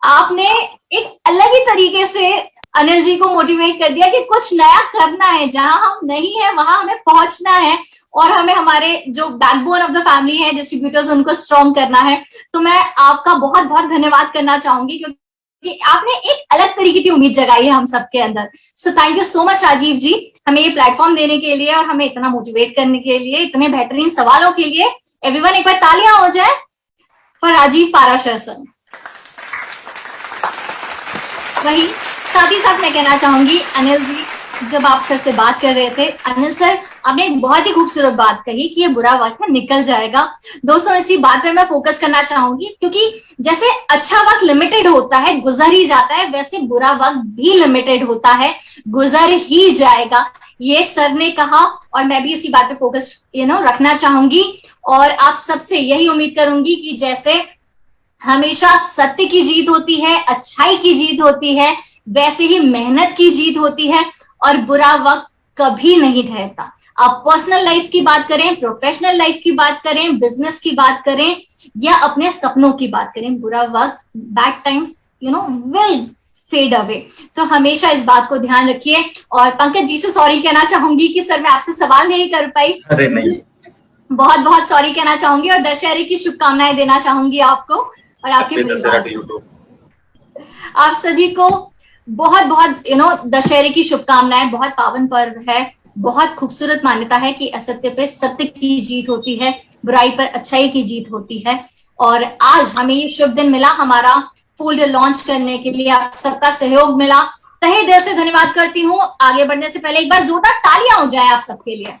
आपने एक अलग ही तरीके से अनिल जी को मोटिवेट कर दिया कि कुछ नया करना है, जहां हम नहीं है वहां हमें पहुंचना है, और हमें हमारे जो बैकबोन ऑफ द फैमिली है डिस्ट्रीब्यूटर्स, उनको स्ट्रॉन्ग करना है। तो मैं आपका बहुत बहुत धन्यवाद करना चाहूंगी, क्योंकि कि आपने एक अलग तरीके की उम्मीद जगाई है हम सबके अंदर। So thank you so much Rajeev ji, हमें ये प्लेटफॉर्म देने के लिए और हमें इतना मोटिवेट करने के लिए, इतने बेहतरीन सवालों के लिए। एवरीवन, एक बार तालियां हो जाए फॉर राजीव पाराशर सर। वही साथ ही साथ मैं कहना चाहूंगी, अनिल जी, जब आप सर से बात कर रहे थे, अनिल सर, आपने एक बहुत ही खूबसूरत बात कही कि ये बुरा वक्त निकल जाएगा। दोस्तों, इसी बात पे मैं फोकस करना चाहूंगी, क्योंकि जैसे अच्छा वक्त लिमिटेड होता है, गुजर ही जाता है, वैसे बुरा वक्त भी लिमिटेड होता है, गुजर ही जाएगा। ये सर ने कहा और मैं भी इसी बात पे फोकस रखना चाहूंगी, और आप सबसे यही उम्मीद करूंगी कि जैसे हमेशा सत्य की जीत होती है, अच्छाई की जीत होती है, वैसे ही मेहनत की जीत होती है, और बुरा वक्त कभी नहीं ठहरता। आप पर्सनल लाइफ की बात करें, प्रोफेशनल लाइफ की बात करें, बिजनेस की बात करें, या अपने सपनों की बात करें, बुरा वक्त, bad times will fade away. तो हमेशा इस बात को ध्यान रखिए। और पंकज जी से सॉरी कहना चाहूंगी कि सर मैं आपसे सवाल नहीं कर पाई। अरे नहीं, बहुत बहुत सॉरी कहना चाहूंगी, और दशहरे की शुभकामनाएं देना चाहूंगी आपको और आपके परिवार। आप सभी को बहुत बहुत दशहरे की शुभकामनाएं। बहुत पावन पर्व है, बहुत खूबसूरत मान्यता है कि असत्य पे सत्य की जीत होती है, बुराई पर अच्छाई की जीत होती है। और आज हमें ये शुभ दिन मिला हमारा फोल्डर लॉन्च करने के लिए, आप सबका सहयोग मिला, तहे दिल से धन्यवाद करती हूँ। आगे बढ़ने से पहले एक बार जोरदार तालियां हो जाए आप सबके लिए।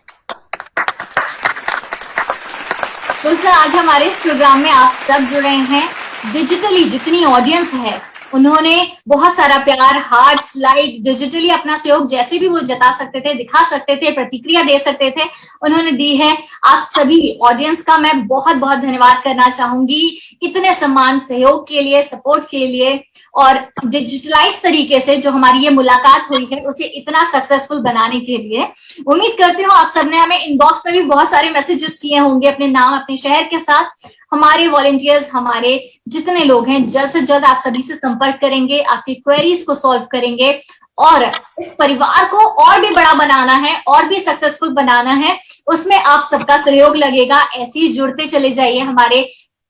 तो सर, आज हमारे इस प्रोग्राम में आप सब जुड़े हैं, डिजिटली जितनी ऑडियंस है उन्होंने बहुत सारा प्यार, हार्ट्स, लाइक, डिजिटली अपना सहयोग जैसे भी वो जता सकते थे, दिखा सकते थे, प्रतिक्रिया दे सकते थे, उन्होंने दी है। आप सभी ऑडियंस का मैं बहुत बहुत धन्यवाद करना चाहूंगी, इतने सम्मान, सहयोग के लिए, सपोर्ट के लिए, और डिजिटलाइज तरीके से जो हमारी ये मुलाकात हुई है उसे इतना सक्सेसफुल बनाने के लिए। उम्मीद करती हूँ आप सबने हमें इनबॉक्स में भी बहुत सारे मैसेजेस किए होंगे अपने नाम, अपने शहर के साथ। हमारे वॉलंटियर्स, हमारे जितने लोग हैं, जल्द से जल्द आप सभी से संपर्क करेंगे, आपकी क्वेरीज को सॉल्व करेंगे, और इस परिवार को और भी बड़ा बनाना है, और भी सक्सेसफुल बनाना है, उसमें आप सबका सहयोग लगेगा। ऐसे ही जुड़ते चले जाइए हमारे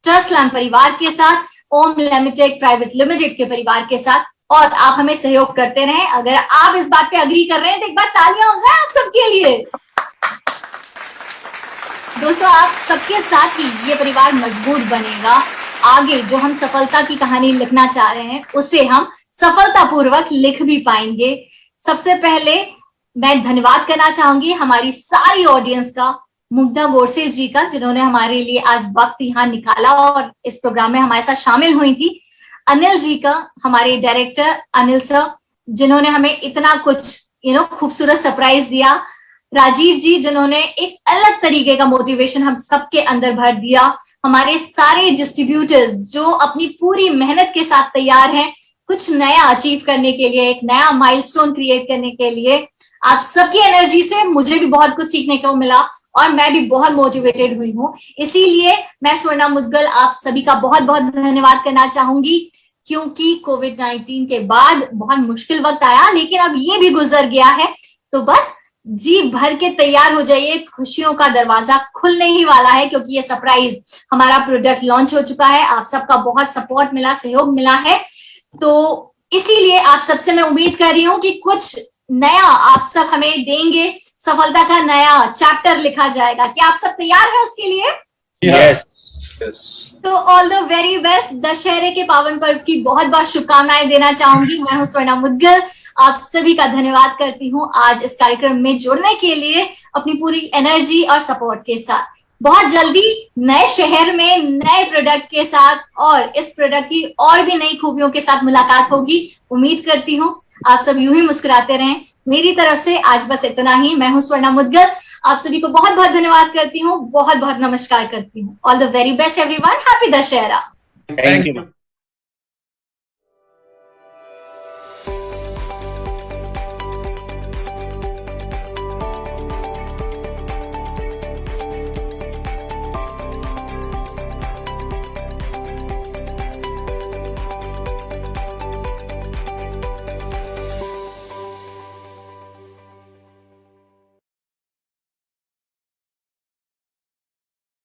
ट्रस्ट लैंड परिवार के साथ, ओम लेमिटेक प्राइवेट लिमिटेड के परिवार के साथ, और आप हमें सहयोग करते रहें। अगर आप इस बात पे अग्री कर रहे हैं तो एक बार तालियां हो जाए आप सबके लिए। दोस्तों, आप सबके साथ ही ये परिवार मजबूत बनेगा। आगे जो हम सफलता की कहानी लिखना चाह रहे हैं उसे हम सफलतापूर्वक लिख भी पाएंगे। सबसे पहले मैं धन्यवाद करना चाहूंगी हमारी सारी ऑडियंस का, मुग्धा गोडसे जी का, जिन्होंने हमारे लिए आज वक्त यहाँ निकाला और इस प्रोग्राम में हमारे साथ शामिल हुई थी। अनिल जी का, हमारे डायरेक्टर अनिल सर, जिन्होंने हमें इतना कुछ खूबसूरत सरप्राइज दिया। राजीव जी, जिन्होंने एक अलग तरीके का मोटिवेशन हम सबके अंदर भर दिया। हमारे सारे डिस्ट्रीब्यूटर्स जो अपनी पूरी मेहनत के साथ तैयार हैं कुछ नया अचीव करने के लिए, एक नया माइलस्टोन क्रिएट करने के लिए। आप सबकी एनर्जी से मुझे भी बहुत कुछ सीखने को मिला और मैं भी बहुत मोटिवेटेड हुई हूँ। इसीलिए मैं स्वर्णा मुद्गल आप सभी का बहुत बहुत धन्यवाद करना चाहूंगी, क्योंकि कोविड-19 के बाद बहुत मुश्किल वक्त आया, लेकिन अब ये भी गुजर गया है। तो बस जी भर के तैयार हो जाइए, खुशियों का दरवाजा खुलने ही वाला है, क्योंकि ये सरप्राइज हमारा प्रोडक्ट लॉन्च हो चुका है। आप सबका बहुत सपोर्ट मिला, सहयोग मिला है, तो इसीलिए आप सबसे मैं उम्मीद कर रही हूँ कि कुछ नया आप सब हमें देंगे, सफलता का नया चैप्टर लिखा जाएगा। क्या आप सब तैयार हैं उसके लिए? यस। तो ऑल द वेरी बेस्ट। दशहरे के पावन पर्व की बहुत बहुत शुभकामनाएं देना चाहूंगी। मैं हूं स्वर्णा मुद्गल, आप सभी का धन्यवाद करती हूँ आज इस कार्यक्रम में जुड़ने के लिए अपनी पूरी एनर्जी और सपोर्ट के साथ। बहुत जल्दी नए शहर में नए प्रोडक्ट के साथ और इस प्रोडक्ट की और भी नई खूबियों के साथ मुलाकात होगी। उम्मीद करती हूँ आप सब यूं ही मुस्कुराते रहें। मेरी तरफ से आज बस इतना ही। मैं हूं स्वर्णा मुद्गल, आप सभी को बहुत बहुत धन्यवाद करती हूँ, बहुत बहुत नमस्कार करती हूँ। All the very best everyone, happy Dussehra. Thank you.